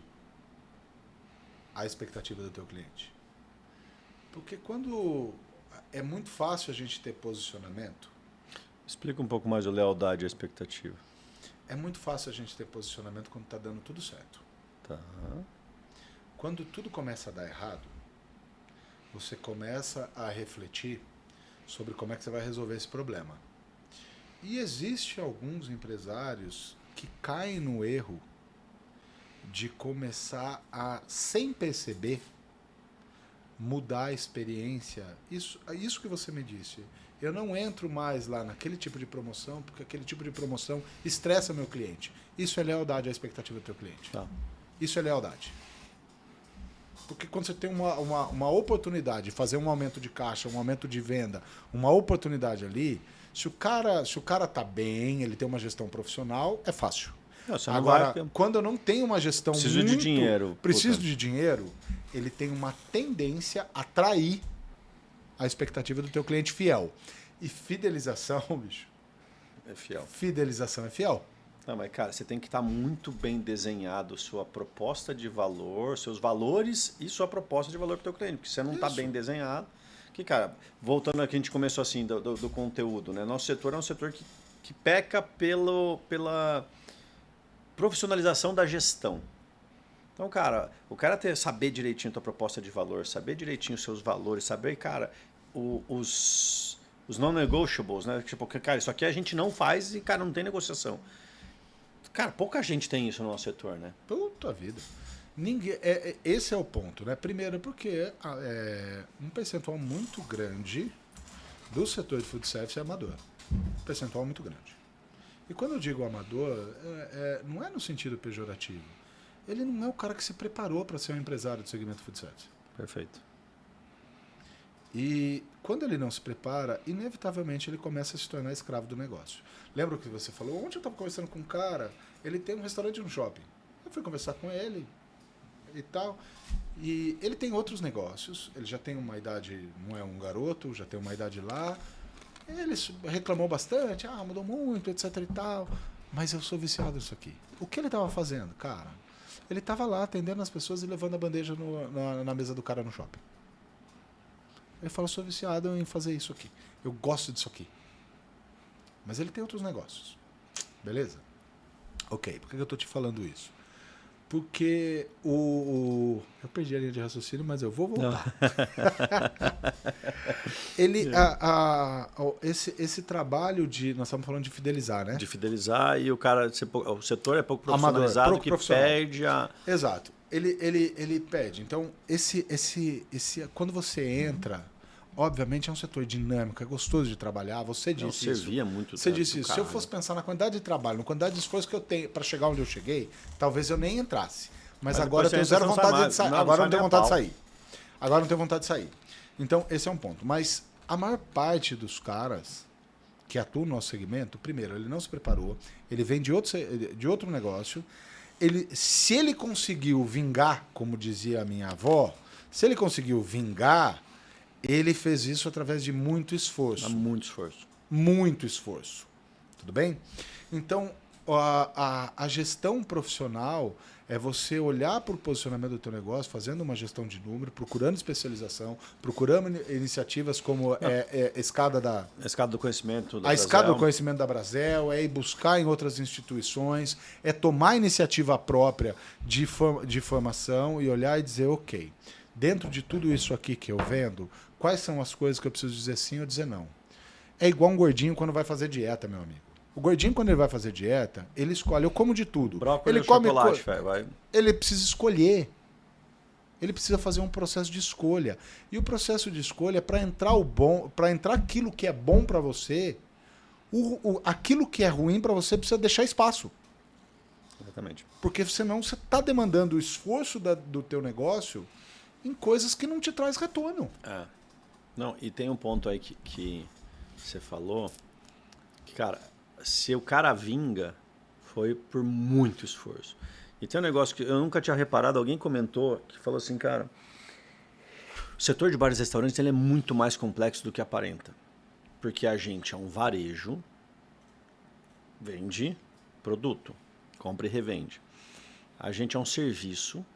à expectativa do teu cliente. Porque quando é muito fácil a gente ter posicionamento. Explica um pouco mais o lealdade à expectativa. É muito fácil a gente ter posicionamento quando está dando tudo certo. Tá. Quando tudo começa a dar errado, você começa a refletir sobre como é que você vai resolver esse problema. E existem alguns empresários que caem no erro de começar a, sem perceber, mudar a experiência. Isso que você me disse. Eu não entro mais lá naquele tipo de promoção, porque aquele tipo de promoção estressa meu cliente. Isso é lealdade à expectativa do teu cliente. Tá. Isso é lealdade. Porque quando você tem uma oportunidade de fazer um aumento de caixa, um aumento de venda, uma oportunidade ali, se o cara tá bem, ele tem uma gestão profissional, é fácil. Agora, quando eu não tenho uma gestão preciso de dinheiro, de dinheiro, ele tem uma tendência a trair a expectativa do teu cliente fiel. E fidelização, bicho... É fiel. Fidelização é fiel. Não, mas, cara, você tem que estar muito bem desenhado sua proposta de valor, seus valores e sua proposta de valor para o teu cliente. Porque se você não está bem desenhado... Que, cara, voltando aqui, a gente começou assim, do conteúdo, né? Nosso setor é um setor que peca pela profissionalização da gestão. Então, cara, o cara saber direitinho a tua proposta de valor, saber direitinho os seus valores, saber, cara, os non-negotiables, né? Tipo, cara, isso aqui a gente não faz e, cara, não tem negociação. Cara, pouca gente tem isso no nosso setor, né? Puta vida. Esse é o ponto, né? Primeiro, porque um percentual muito grande do setor de food service é amador. Um percentual muito grande. E quando eu digo amador, não é no sentido pejorativo. Ele não é o cara que se preparou para ser um empresário do segmento food service. Perfeito. E quando ele não se prepara, inevitavelmente ele começa a se tornar escravo do negócio. Lembra o que você falou? Ontem eu estava conversando com um cara, ele tem um restaurante no shopping. Eu fui conversar com ele e tal. E ele tem outros negócios, ele já tem uma idade, não é um garoto, já tem uma idade lá. Ele reclamou bastante, mudou muito, etc e tal. Mas eu sou viciado nisso aqui. O que ele estava fazendo? Cara, ele estava lá atendendo as pessoas e levando a bandeja na mesa do cara no shopping. Ele falou, sou viciado em fazer isso aqui. Eu gosto disso aqui. Mas ele tem outros negócios. Beleza? Ok, por que eu estou te falando isso? Porque eu perdi a linha de raciocínio, mas eu vou voltar. Esse trabalho de... Nós estamos falando de fidelizar, né? De fidelizar e o setor é pouco profissionalizado, pouco que profissional. perde a... Exato. Ele pede. Então, quando você entra, obviamente é um setor dinâmico, é gostoso de trabalhar. Você disse isso. Servia muito. Você disse isso. Se eu fosse pensar na quantidade de trabalho, na quantidade de esforço que eu tenho para chegar onde eu cheguei, talvez eu nem entrasse. Mas agora eu tenho zero vontade de sair. Agora eu não tenho vontade de sair. Agora não tenho vontade de sair. Então, esse é um ponto. Mas a maior parte dos caras que atuam no nosso segmento, primeiro, ele não se preparou, ele vem de outro negócio. Se ele conseguiu vingar, como dizia a minha avó, se ele conseguiu vingar, ele fez isso através de muito esforço. Muito esforço. Muito esforço. Tudo bem? Então, a gestão profissional é você olhar para o posicionamento do teu negócio, fazendo uma gestão de número, procurando especialização, procurando iniciativas como a escada do conhecimento da escada do conhecimento da Brasel, é ir buscar em outras instituições, é tomar iniciativa própria de formação e olhar e dizer, ok, dentro de tudo isso aqui que eu vendo, quais são as coisas que eu preciso dizer sim ou dizer não? É igual um gordinho quando vai fazer dieta, meu amigo. O gordinho, quando ele vai fazer dieta, ele escolhe, eu como de tudo. Brócolis, chocolate, vai. Ele precisa escolher. Ele precisa fazer um processo de escolha. E o processo de escolha, para entrar aquilo que é bom para você, aquilo que é ruim para você precisa deixar espaço. Exatamente. Porque senão você está demandando o esforço do teu negócio em coisas que não te traz retorno. Não, e tem um ponto aí que você falou, que, cara, se o cara vinga, foi por muito esforço. E tem um negócio que eu nunca tinha reparado, alguém comentou, que falou assim, cara, o setor de bares e restaurantes ele é muito mais complexo do que aparenta. Porque a gente é um varejo, vende produto, compra e revende. A gente é um serviço,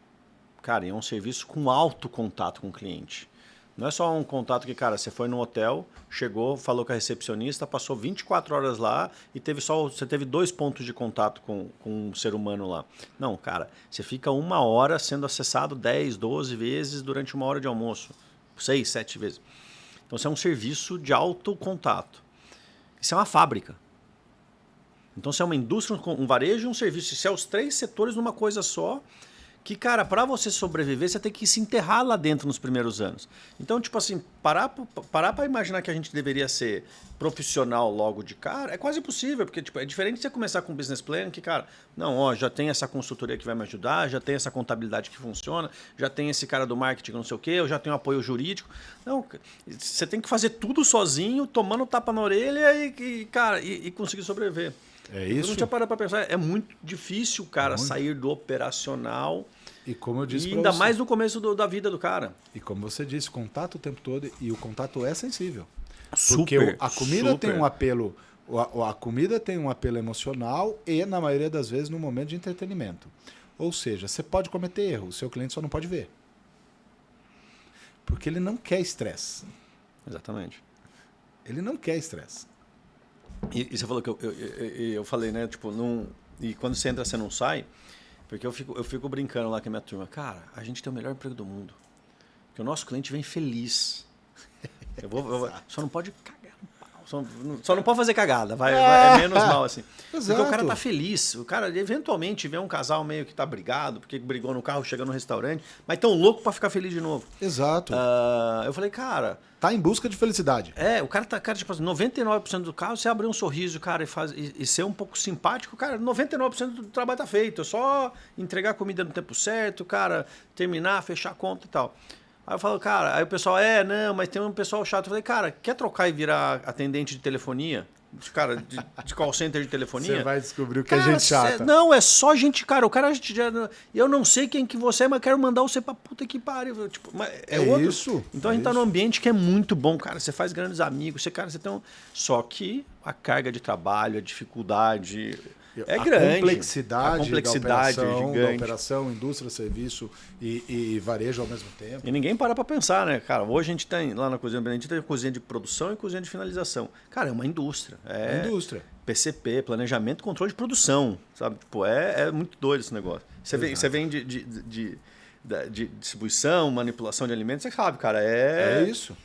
cara, é um serviço com alto contato com o cliente. Não é só um contato que, cara, você foi no hotel, chegou, falou com a recepcionista, passou 24 horas lá e você teve 2 pontos de contato com um ser humano lá. Não, cara, você fica 1 hora sendo acessado 10, 12 vezes durante 1 hora de almoço. 6, 7 vezes. Então, você é um serviço de alto contato. Isso é uma fábrica. Então, você é uma indústria, um varejo e um serviço. Isso é os 3 setores numa coisa só. Que, cara, para você sobreviver, você tem que se enterrar lá dentro nos primeiros anos. Então, tipo assim, parar para imaginar que a gente deveria ser profissional logo de cara, é quase impossível, porque tipo, é diferente de você começar com um business plan, que, cara, não, já tem essa consultoria que vai me ajudar, já tem essa contabilidade que funciona, já tem esse cara do marketing não sei o quê, eu já tenho apoio jurídico. Não, você tem que fazer tudo sozinho, tomando tapa na orelha e conseguir sobreviver. É isso. Eu não tinha parado para pensar. É muito difícil, cara, sair do operacional. E como eu disse, e ainda mais no começo da vida do cara. E como você disse, contato o tempo todo, e o contato é sensível. Super, porque a comida tem um apelo, a comida tem um apelo emocional e, na maioria das vezes, no momento de entretenimento. Ou seja, você pode cometer erro, o seu cliente só não pode ver. Porque ele não quer estresse. Exatamente. Ele não quer estresse. E você falou que eu falei, né? Tipo, e quando você entra, você não sai. Porque eu fico brincando lá com a minha turma. Cara, a gente tem o melhor emprego do mundo. Porque o nosso cliente vem feliz. Só não pode cagar no pau. Só não pode fazer cagada, é menos mal assim. Exato. Porque o cara tá feliz, o cara eventualmente vê um casal meio que tá brigado, porque brigou no carro, chega no restaurante, mas tão louco pra ficar feliz de novo. Exato. Eu falei, cara... Tá em busca de felicidade. O cara tá, cara, tipo assim, 99% do carro, você abrir um sorriso, cara, e ser um pouco simpático, cara, 99% do trabalho tá feito. É só entregar a comida no tempo certo, cara, terminar, fechar a conta e tal. Aí eu falo, cara, aí o pessoal, não, mas tem um pessoal chato. Eu falei, cara, quer trocar e virar atendente de telefonia? Cara, de call center de telefonia? Você vai descobrir o que é gente chata. Não, é só gente, cara. O cara, eu não sei quem que você é, mas quero mandar você pra puta que pariu. Tipo, É outro. isso. Então a gente tá num ambiente que é muito bom, cara. Você faz grandes amigos, você tem um... Só que a carga de trabalho, a dificuldade é grande. A complexidade da gigante. operação, indústria, serviço e varejo ao mesmo tempo. E ninguém para pensar, né, cara? Hoje a gente tem, lá na cozinha, a gente tem cozinha de produção e cozinha de finalização. Cara, é uma indústria. É indústria. PCP, planejamento e controle de produção, sabe? Tipo, é muito doido esse negócio. Você vem de distribuição, manipulação de alimentos, você sabe, cara, É isso.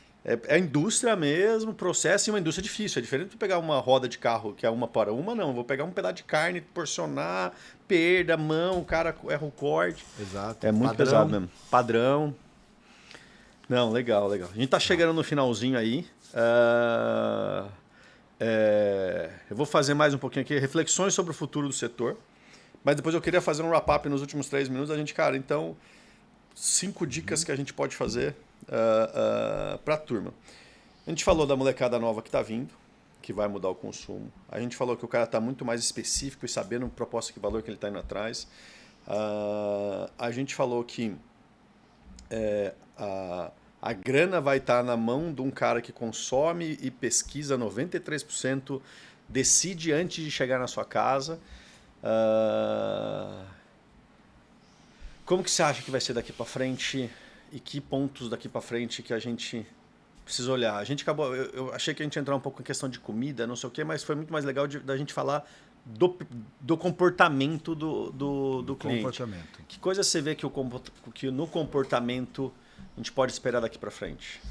É indústria mesmo, processo, e uma indústria difícil. É diferente de pegar uma roda de carro que é uma para uma, não. Vou pegar um pedaço de carne, porcionar, perda, mão, o cara erra o corte. Exato. É muito pesado mesmo. Padrão. Não, legal. A gente tá chegando no finalzinho aí. Eu vou fazer mais um pouquinho aqui, reflexões sobre o futuro do setor. Mas depois eu queria fazer um wrap-up nos últimos 3 minutos. A gente, cara, então, 5 dicas que a gente pode fazer para a turma. A gente falou da molecada nova que está vindo, que vai mudar o consumo. A gente falou que o cara está muito mais específico e sabendo a proposta e valor que ele está indo atrás. A gente falou que a grana vai estar na mão de um cara que consome e pesquisa 93%, decide antes de chegar na sua casa. Como que você acha que vai ser daqui para frente? E que pontos daqui para frente que a gente precisa olhar? A gente acabou, eu achei que a gente ia entrar um pouco em questão de comida, não sei o quê, mas foi muito mais legal da gente falar do comportamento do cliente. Comportamento. Que coisa você vê que no comportamento a gente pode esperar daqui para frente?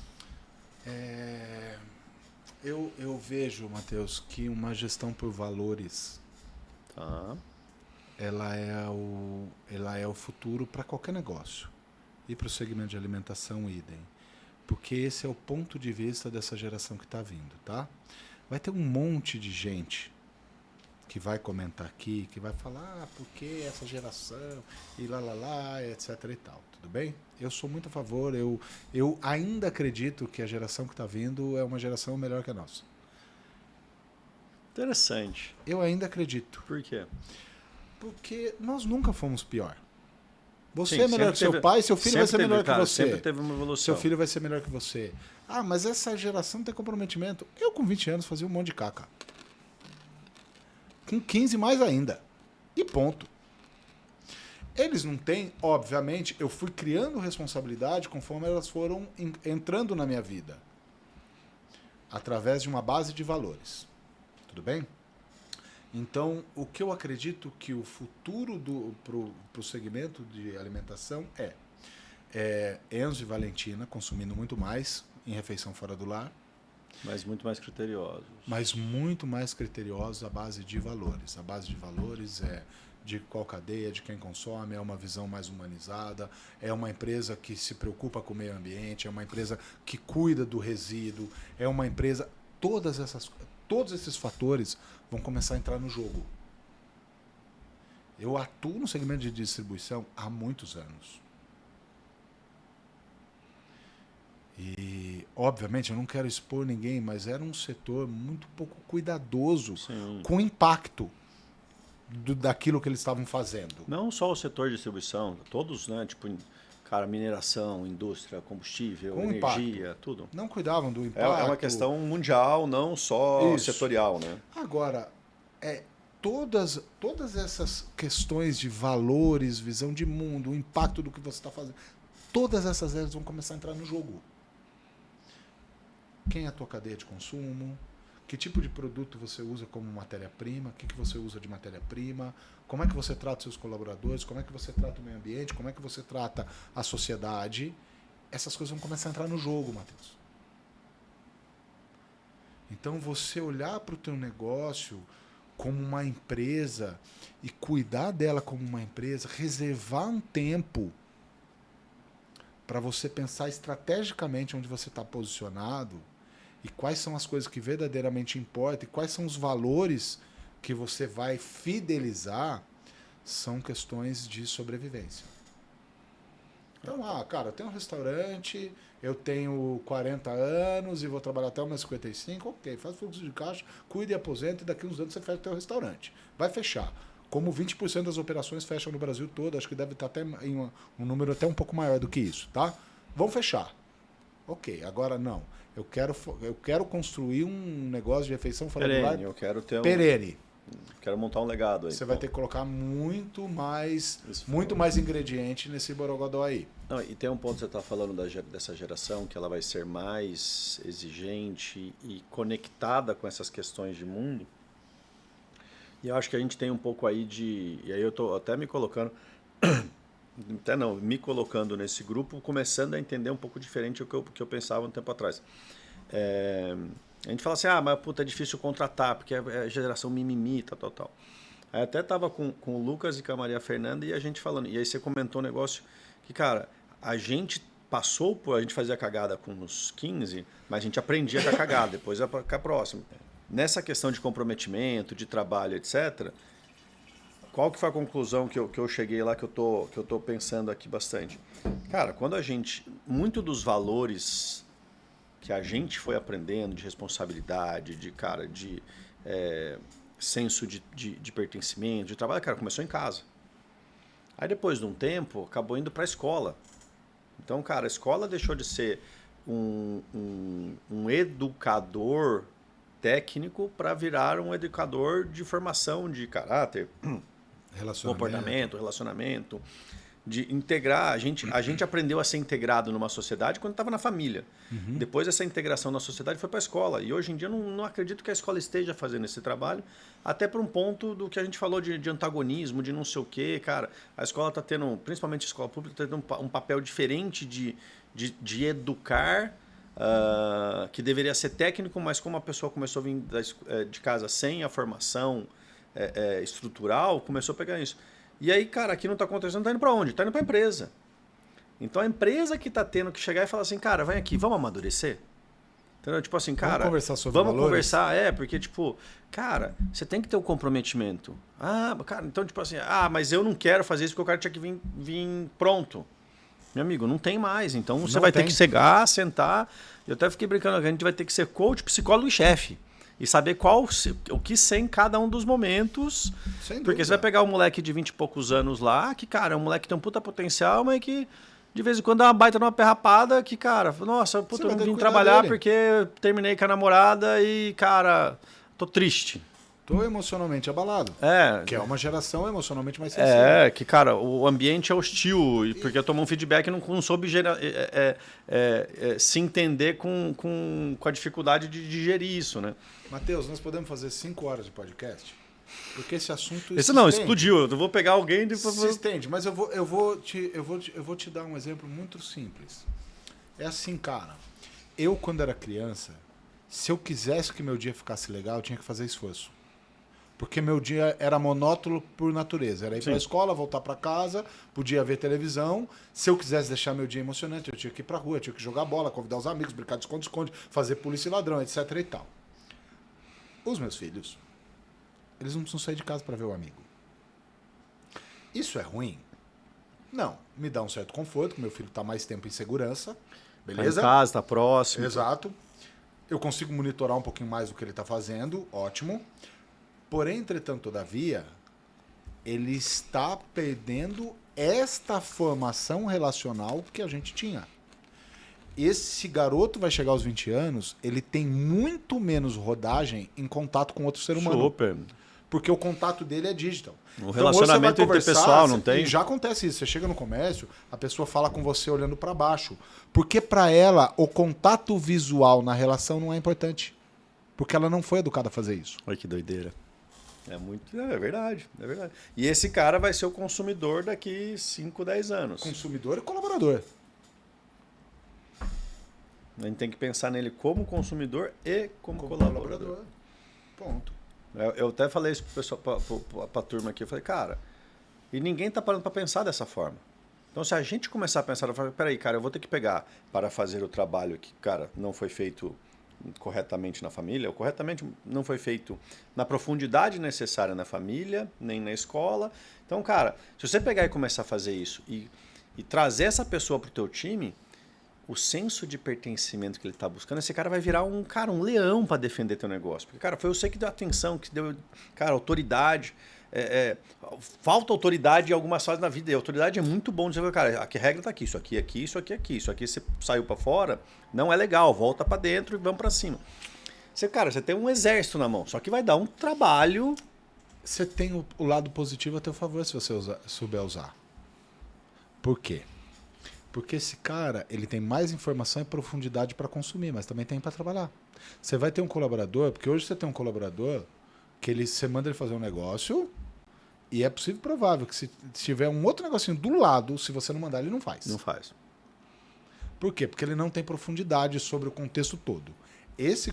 Eu vejo, Matheus, que uma gestão por valores ela é o futuro para qualquer negócio. E para o segmento de alimentação, idem. Porque esse é o ponto de vista dessa geração que está vindo, tá? Vai ter um monte de gente que vai comentar aqui, que vai falar porque essa geração e lá, etc e tal. Tudo bem? Eu sou muito a favor, eu ainda acredito que a geração que está vindo é uma geração melhor que a nossa. Interessante. Eu ainda acredito. Por quê? Porque nós nunca fomos pior. Você Sim, é melhor que seu pai, seu filho vai ser melhor que você. Sempre teve uma evolução. Seu filho vai ser melhor que você. Ah, mas essa geração tem comprometimento. Eu, com 20 anos, fazia um monte de caca. Com 15, mais ainda. E ponto. Eles não têm, obviamente, eu fui criando responsabilidade conforme elas foram entrando na minha vida. Através de uma base de valores. Tudo bem? Então, o que eu acredito que o futuro pro segmento de alimentação é Enzo e Valentina consumindo muito mais em refeição fora do lar. Mas muito mais criteriosos. Mas muito mais criteriosos à base de valores. A base de valores é de qual cadeia, de quem consome, é uma visão mais humanizada, é uma empresa que se preocupa com o meio ambiente, é uma empresa que cuida do resíduo, é uma empresa... Todos esses fatores vão começar a entrar no jogo. Eu atuo no segmento de distribuição há muitos anos. E, obviamente, eu não quero expor ninguém, mas era um setor muito pouco cuidadoso com o impacto daquilo que eles estavam fazendo. Não só o setor de distribuição, todos, né? Tipo, cara, mineração, indústria, combustível, com energia, impacto. Tudo. Não cuidavam do impacto. É uma questão mundial, não só Isso. setorial, né? Agora, todas essas questões de valores, visão de mundo, o impacto do que você está fazendo, todas essas áreas vão começar a entrar no jogo. Quem é a tua cadeia de consumo? Que tipo de produto você usa como matéria-prima? O que você usa de matéria-prima? Como é que você trata os seus colaboradores? Como é que você trata o meio ambiente? Como é que você trata a sociedade? Essas coisas vão começar a entrar no jogo, Matheus. Então, você olhar para o teu negócio como uma empresa e cuidar dela como uma empresa, reservar um tempo para você pensar estrategicamente onde você está posicionado e quais são as coisas que verdadeiramente importam e quais são os valores que você vai fidelizar, são questões de sobrevivência. Então, cara, eu tenho um restaurante, eu tenho 40 anos e vou trabalhar até os meus 55, ok, faz fluxo de caixa, cuida e aposenta e daqui uns anos você fecha o teu restaurante. Vai fechar. Como 20% das operações fecham no Brasil todo, acho que deve estar até em um número até um pouco maior do que isso, tá? Vão fechar. Ok, agora não. Eu quero construir um negócio de refeição fora do lar Eu quero ter perene. Quero montar um legado aí. Você vai ter que colocar muito mais ingrediente nesse borogodó aí. Não, e tem um ponto que você está falando dessa geração, que ela vai ser mais exigente e conectada com essas questões de mundo. E eu acho que a gente tem um pouco aí de... E aí eu estou até me colocando... me colocando nesse grupo, começando a entender um pouco diferente o que eu pensava um tempo atrás. A gente fala assim, mas puta, é difícil contratar, porque é geração mimimi, tal. Aí até tava com o Lucas e com a Maria Fernanda e a gente falando, e aí você comentou um negócio que, cara, a gente fazia cagada com uns 15, mas a gente aprendia com a cagada, depois ia para a próxima. Nessa questão de comprometimento, de trabalho, etc., qual que foi a conclusão que eu cheguei lá, que eu tô pensando aqui bastante? Cara, quando muito dos valores que a gente foi aprendendo de responsabilidade, de senso de pertencimento, de trabalho, cara, começou em casa. Aí depois de um tempo, acabou indo para a escola. Então, cara, a escola deixou de ser um educador técnico para virar um educador de formação de caráter, comportamento, relacionamento, de integrar. A gente aprendeu a ser integrado numa sociedade quando estava na família. Uhum. Depois essa integração na sociedade foi para a escola. E hoje em dia eu não acredito que a escola esteja fazendo esse trabalho, até por um ponto do que a gente falou de antagonismo, de não sei o quê. Cara, a escola está tendo, principalmente a escola pública, está tendo um papel diferente de educar, que deveria ser técnico, mas como a pessoa começou a vir de casa sem a formação estrutural, começou a pegar isso. E aí, cara, aqui não está acontecendo, está indo para onde? Está indo para a empresa. Então, a empresa que está tendo que chegar e falar assim, cara, vem aqui, vamos amadurecer? Entendeu? Tipo assim, cara... Vamos conversar sobre valores? Vamos conversar, porque, tipo, cara, você tem que ter um comprometimento. Cara, então, tipo assim, mas eu não quero fazer isso porque o cara tinha que vir pronto. Meu amigo, não tem mais. Então, você vai ter que chegar, sentar. Eu até fiquei brincando, a gente vai ter que ser coach, psicólogo e chefe. E saber o que ser em cada um dos momentos. Sem porque você vai pegar um moleque de 20 e poucos anos lá, que, cara, é um moleque que tem um puta potencial, mas que de vez em quando dá uma baita numa perrapada, que, cara, nossa, puta, eu não vim trabalhar porque terminei com a namorada e, cara, tô triste. Tô emocionalmente abalado. Que é uma geração emocionalmente mais sensível. Que, cara, o ambiente é hostil, porque eu tomei um feedback e não soube se entender com a dificuldade de digerir isso, né? Matheus, nós podemos fazer 5 horas de podcast? Porque esse assunto... Esse não, explodiu. Eu vou pegar alguém e depois... Se estende, mas eu vou te dar um exemplo muito simples. É assim, cara. Eu, quando era criança, se eu quisesse que meu dia ficasse legal, eu tinha que fazer esforço. Porque meu dia era monótono por natureza. Era ir para a escola, voltar para casa, podia ver televisão. Se eu quisesse deixar meu dia emocionante, eu tinha que ir para a rua, eu tinha que jogar bola, convidar os amigos, brincar de esconde-esconde, fazer polícia e ladrão, etc. e tal. Os meus filhos, eles não precisam sair de casa para ver o amigo. Isso é ruim? Não. Me dá um certo conforto, que meu filho está mais tempo em segurança. Beleza? Tá em casa, está próximo. Exato. Eu consigo monitorar um pouquinho mais do que ele está fazendo. Ótimo. Porém, entretanto, todavia, ele está perdendo esta formação relacional que a gente tinha. Esse garoto vai chegar aos 20 anos, ele tem muito menos rodagem em contato com outro ser humano. Super. Porque o contato dele é digital. O relacionamento interpessoal não tem? E já acontece isso. Você chega no comércio, a pessoa fala com você olhando para baixo. Porque para ela, o contato visual na relação não é importante. Porque ela não foi educada a fazer isso. Olha que doideira. É verdade. E esse cara vai ser o consumidor daqui 5, 10 anos. Consumidor e colaborador. A gente tem que pensar nele como consumidor e como colaborador. Ponto. Eu até falei isso pro pessoal, pra turma aqui. Eu falei, cara, e ninguém tá parando para pensar dessa forma. Então, se a gente começar a pensar, peraí, cara, eu vou ter que pegar para fazer o trabalho que, cara, não foi feito corretamente na família, ou corretamente não foi feito na profundidade necessária na família, nem na escola. Então, cara, se você pegar e começar a fazer isso e trazer essa pessoa pro teu time, o senso de pertencimento que ele está buscando, esse cara vai virar um leão para defender teu negócio. Porque, cara, foi você que deu atenção, que deu, cara, autoridade. Falta autoridade em algumas fases na vida. E a autoridade é muito bom dizer, cara, a regra está aqui, isso aqui, isso aqui, isso aqui você saiu para fora, não é legal, volta para dentro e vamos para cima. Você tem um exército na mão, só que vai dar um trabalho. Você tem o lado positivo a teu favor se você souber usar. Por quê? Porque esse cara, ele tem mais informação e profundidade para consumir, mas também tem para trabalhar. Você vai ter um colaborador, porque hoje você tem um colaborador que você manda ele fazer um negócio e é possível e provável que se tiver um outro negocinho do lado, se você não mandar, ele não faz. Não faz. Por quê? Porque ele não tem profundidade sobre o contexto todo. Esse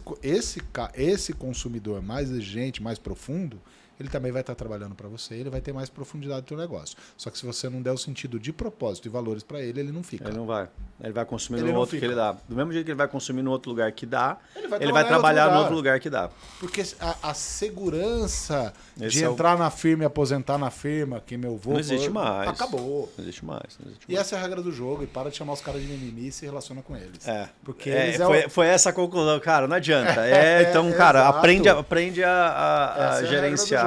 consumidor mais exigente, mais profundo, ele também vai estar trabalhando para você, ele vai ter mais profundidade do seu negócio. Só que se você não der o sentido de propósito e valores para ele não fica. Ele não vai. Ele vai consumir no outro que ele dá. Do mesmo jeito que ele vai consumir no outro lugar que dá, ele vai trabalhar no outro lugar que dá. Porque a segurança de entrar na firma e aposentar na firma, que meu avô... Não existe mais. Acabou. Não existe mais. E essa é a regra do jogo, e para de chamar os caras de mimimi e se relaciona com eles. Porque foi essa a conclusão. Cara, não adianta. Então, cara, aprende a gerenciar.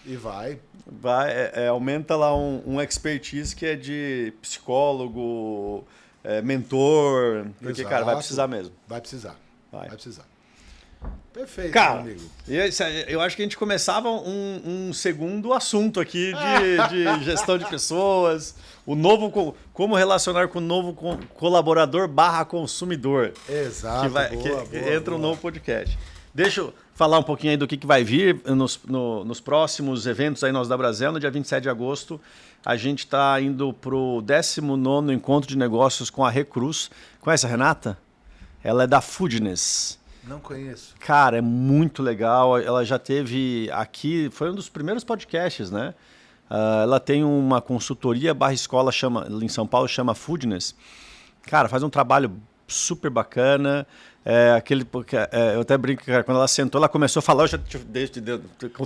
E vai. Aumenta lá um expertise que é de psicólogo, mentor. Porque, exato, cara, vai precisar mesmo. Vai precisar. Vai precisar. Perfeito, cara, meu amigo. Eu acho que a gente começava um segundo assunto aqui de gestão de pessoas, como relacionar com o novo colaborador / consumidor. Exato. Que entra um novo podcast. Deixa eu falar um pouquinho aí do que vai vir nos próximos eventos aí nós da Brasel. No dia 27 de agosto, a gente está indo para o 19º Encontro de Negócios com a Recruz. Conhece a Renata? Ela é da Foodness. Não conheço. Cara, é muito legal. Ela já teve aqui, foi um dos primeiros podcasts, né? Ela tem uma consultoria / escola em São Paulo, chama Foodness. Cara, faz um trabalho super bacana. Eu até brinco, cara, quando ela sentou, ela começou a falar,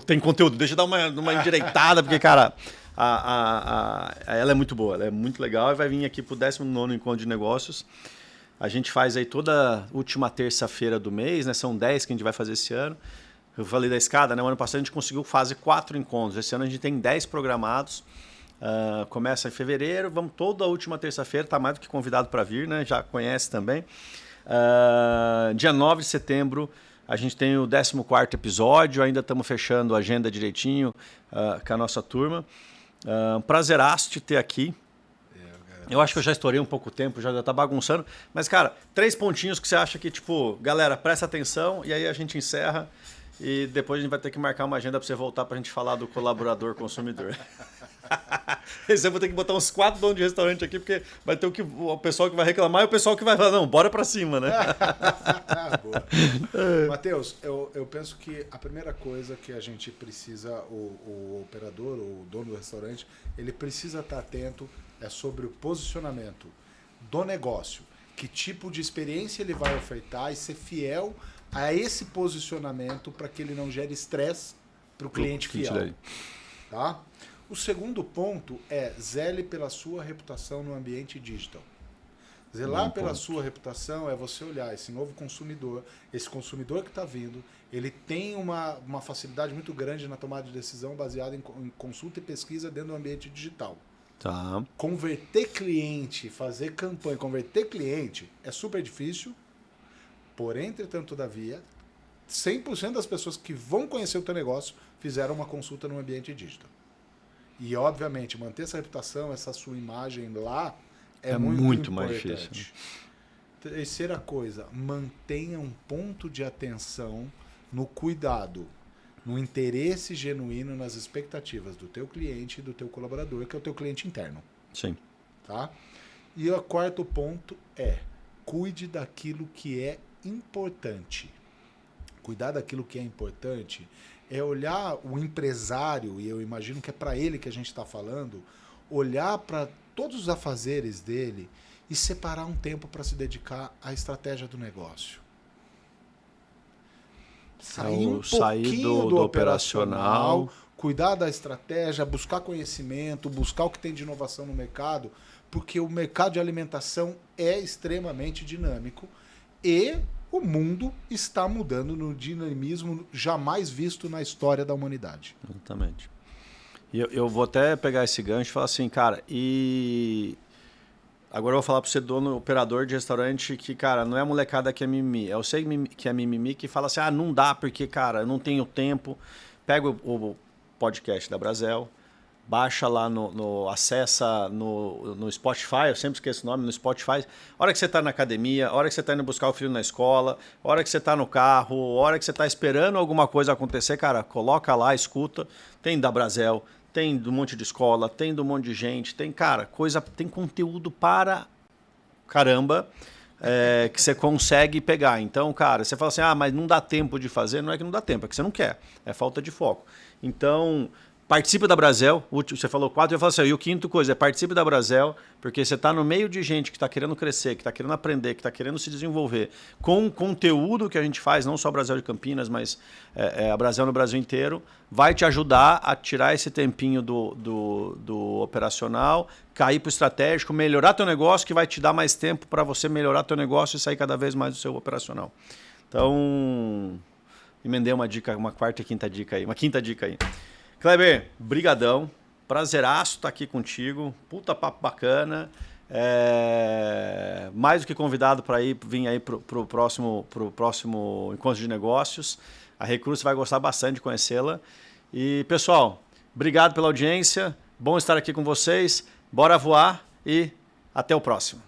tem conteúdo, deixa eu dar uma endireitada, porque, cara, ela é muito boa, ela é muito legal e vai vir aqui pro 19º Encontro de Negócios. A gente faz aí toda última terça-feira do mês, né? São 10 que a gente vai fazer esse ano. Eu falei da escada, né? O ano passado a gente conseguiu fazer 4 encontros. Esse ano a gente tem 10 programados. Começa em fevereiro, vamos toda a última terça-feira, tá mais do que convidado para vir, né? Já conhece também. Dia 9 de setembro a gente tem o 14º episódio, ainda estamos fechando a agenda direitinho com a nossa turma. Prazeraço te ter aqui. Eu acho que eu já estourei um pouco o tempo, já tá bagunçando. Mas, cara, 3 pontinhos que você acha que, tipo, galera, presta atenção e aí a gente encerra e depois a gente vai ter que marcar uma agenda para você voltar para a gente falar do colaborador consumidor. Esse eu vou ter que botar uns 4 donos de restaurante aqui, porque vai ter o pessoal que vai reclamar e o pessoal que vai falar, não, bora para cima, né? Boa. Matheus, eu penso que a primeira coisa que a gente precisa, o operador, o dono do restaurante, ele precisa estar atento sobre o posicionamento do negócio. Que tipo de experiência ele vai ofertar e ser fiel a esse posicionamento para que ele não gere estresse para o cliente fiel. Tá? O segundo ponto é zele pela sua reputação no ambiente digital. Zelar pela sua reputação é você olhar esse novo consumidor, esse consumidor que está vindo, ele tem uma facilidade muito grande na tomada de decisão baseada em consulta e pesquisa dentro do ambiente digital. Tá. Converter cliente, fazer campanha, converter cliente é super difícil, porém, entretanto, todavia, 100% das pessoas que vão conhecer o teu negócio fizeram uma consulta no ambiente digital. E, obviamente, manter essa reputação, essa sua imagem lá é muito mais difícil. Terceira coisa, mantenha um ponto de atenção no cuidado, no interesse genuíno nas expectativas do teu cliente e do teu colaborador, que é o teu cliente interno. Sim. Tá? E o quarto ponto é cuide daquilo que é importante. Cuidar daquilo que é importante é olhar o empresário, e eu imagino que é para ele que a gente está falando, olhar para todos os afazeres dele e separar um tempo para se dedicar à estratégia do negócio. Sair um pouquinho do operacional, cuidar da estratégia, buscar conhecimento, buscar o que tem de inovação no mercado, porque o mercado de alimentação é extremamente dinâmico e o mundo está mudando no dinamismo jamais visto na história da humanidade. Exatamente. E eu vou até pegar esse gancho e falar assim, cara, agora eu vou falar para você, dono, operador de restaurante, que, cara, não é a molecada que é mimimi. Eu sei que é mimimi que fala assim, não dá porque, cara, eu não tenho tempo. Pega o podcast da Brasel, baixa lá acessa no Spotify, eu sempre esqueço o nome, no Spotify. Hora que você está na academia, hora que você está indo buscar o filho na escola, hora que você está no carro, hora que você está esperando alguma coisa acontecer, cara, coloca lá, escuta. Tem da Brasel, tem do monte de escola, tem do monte de gente, tem, cara, tem conteúdo para caramba que você consegue pegar. Então, cara, você fala assim, mas não dá tempo de fazer. Não é que não dá tempo, é que você não quer. É falta de foco. Então, participe da Brasel. Você falou 4, eu falo assim, e o quinto coisa é participe da Brasel, porque você está no meio de gente que está querendo crescer, que está querendo aprender, que está querendo se desenvolver, com o conteúdo que a gente faz, não só a Brasel de Campinas, mas a Brasel no Brasil inteiro, vai te ajudar a tirar esse tempinho do operacional, cair para o estratégico, melhorar teu negócio, que vai te dar mais tempo para você melhorar teu negócio e sair cada vez mais do seu operacional. Então, emendei uma dica, uma quarta e quinta dica aí, uma quinta dica aí. Kleber, brigadão, prazeraço estar aqui contigo, puta papo bacana, mais do que convidado para vir aí pro próximo encontro de negócios. A Recursos vai gostar bastante de conhecê-la. E pessoal, obrigado pela audiência, bom estar aqui com vocês, bora voar e até o próximo.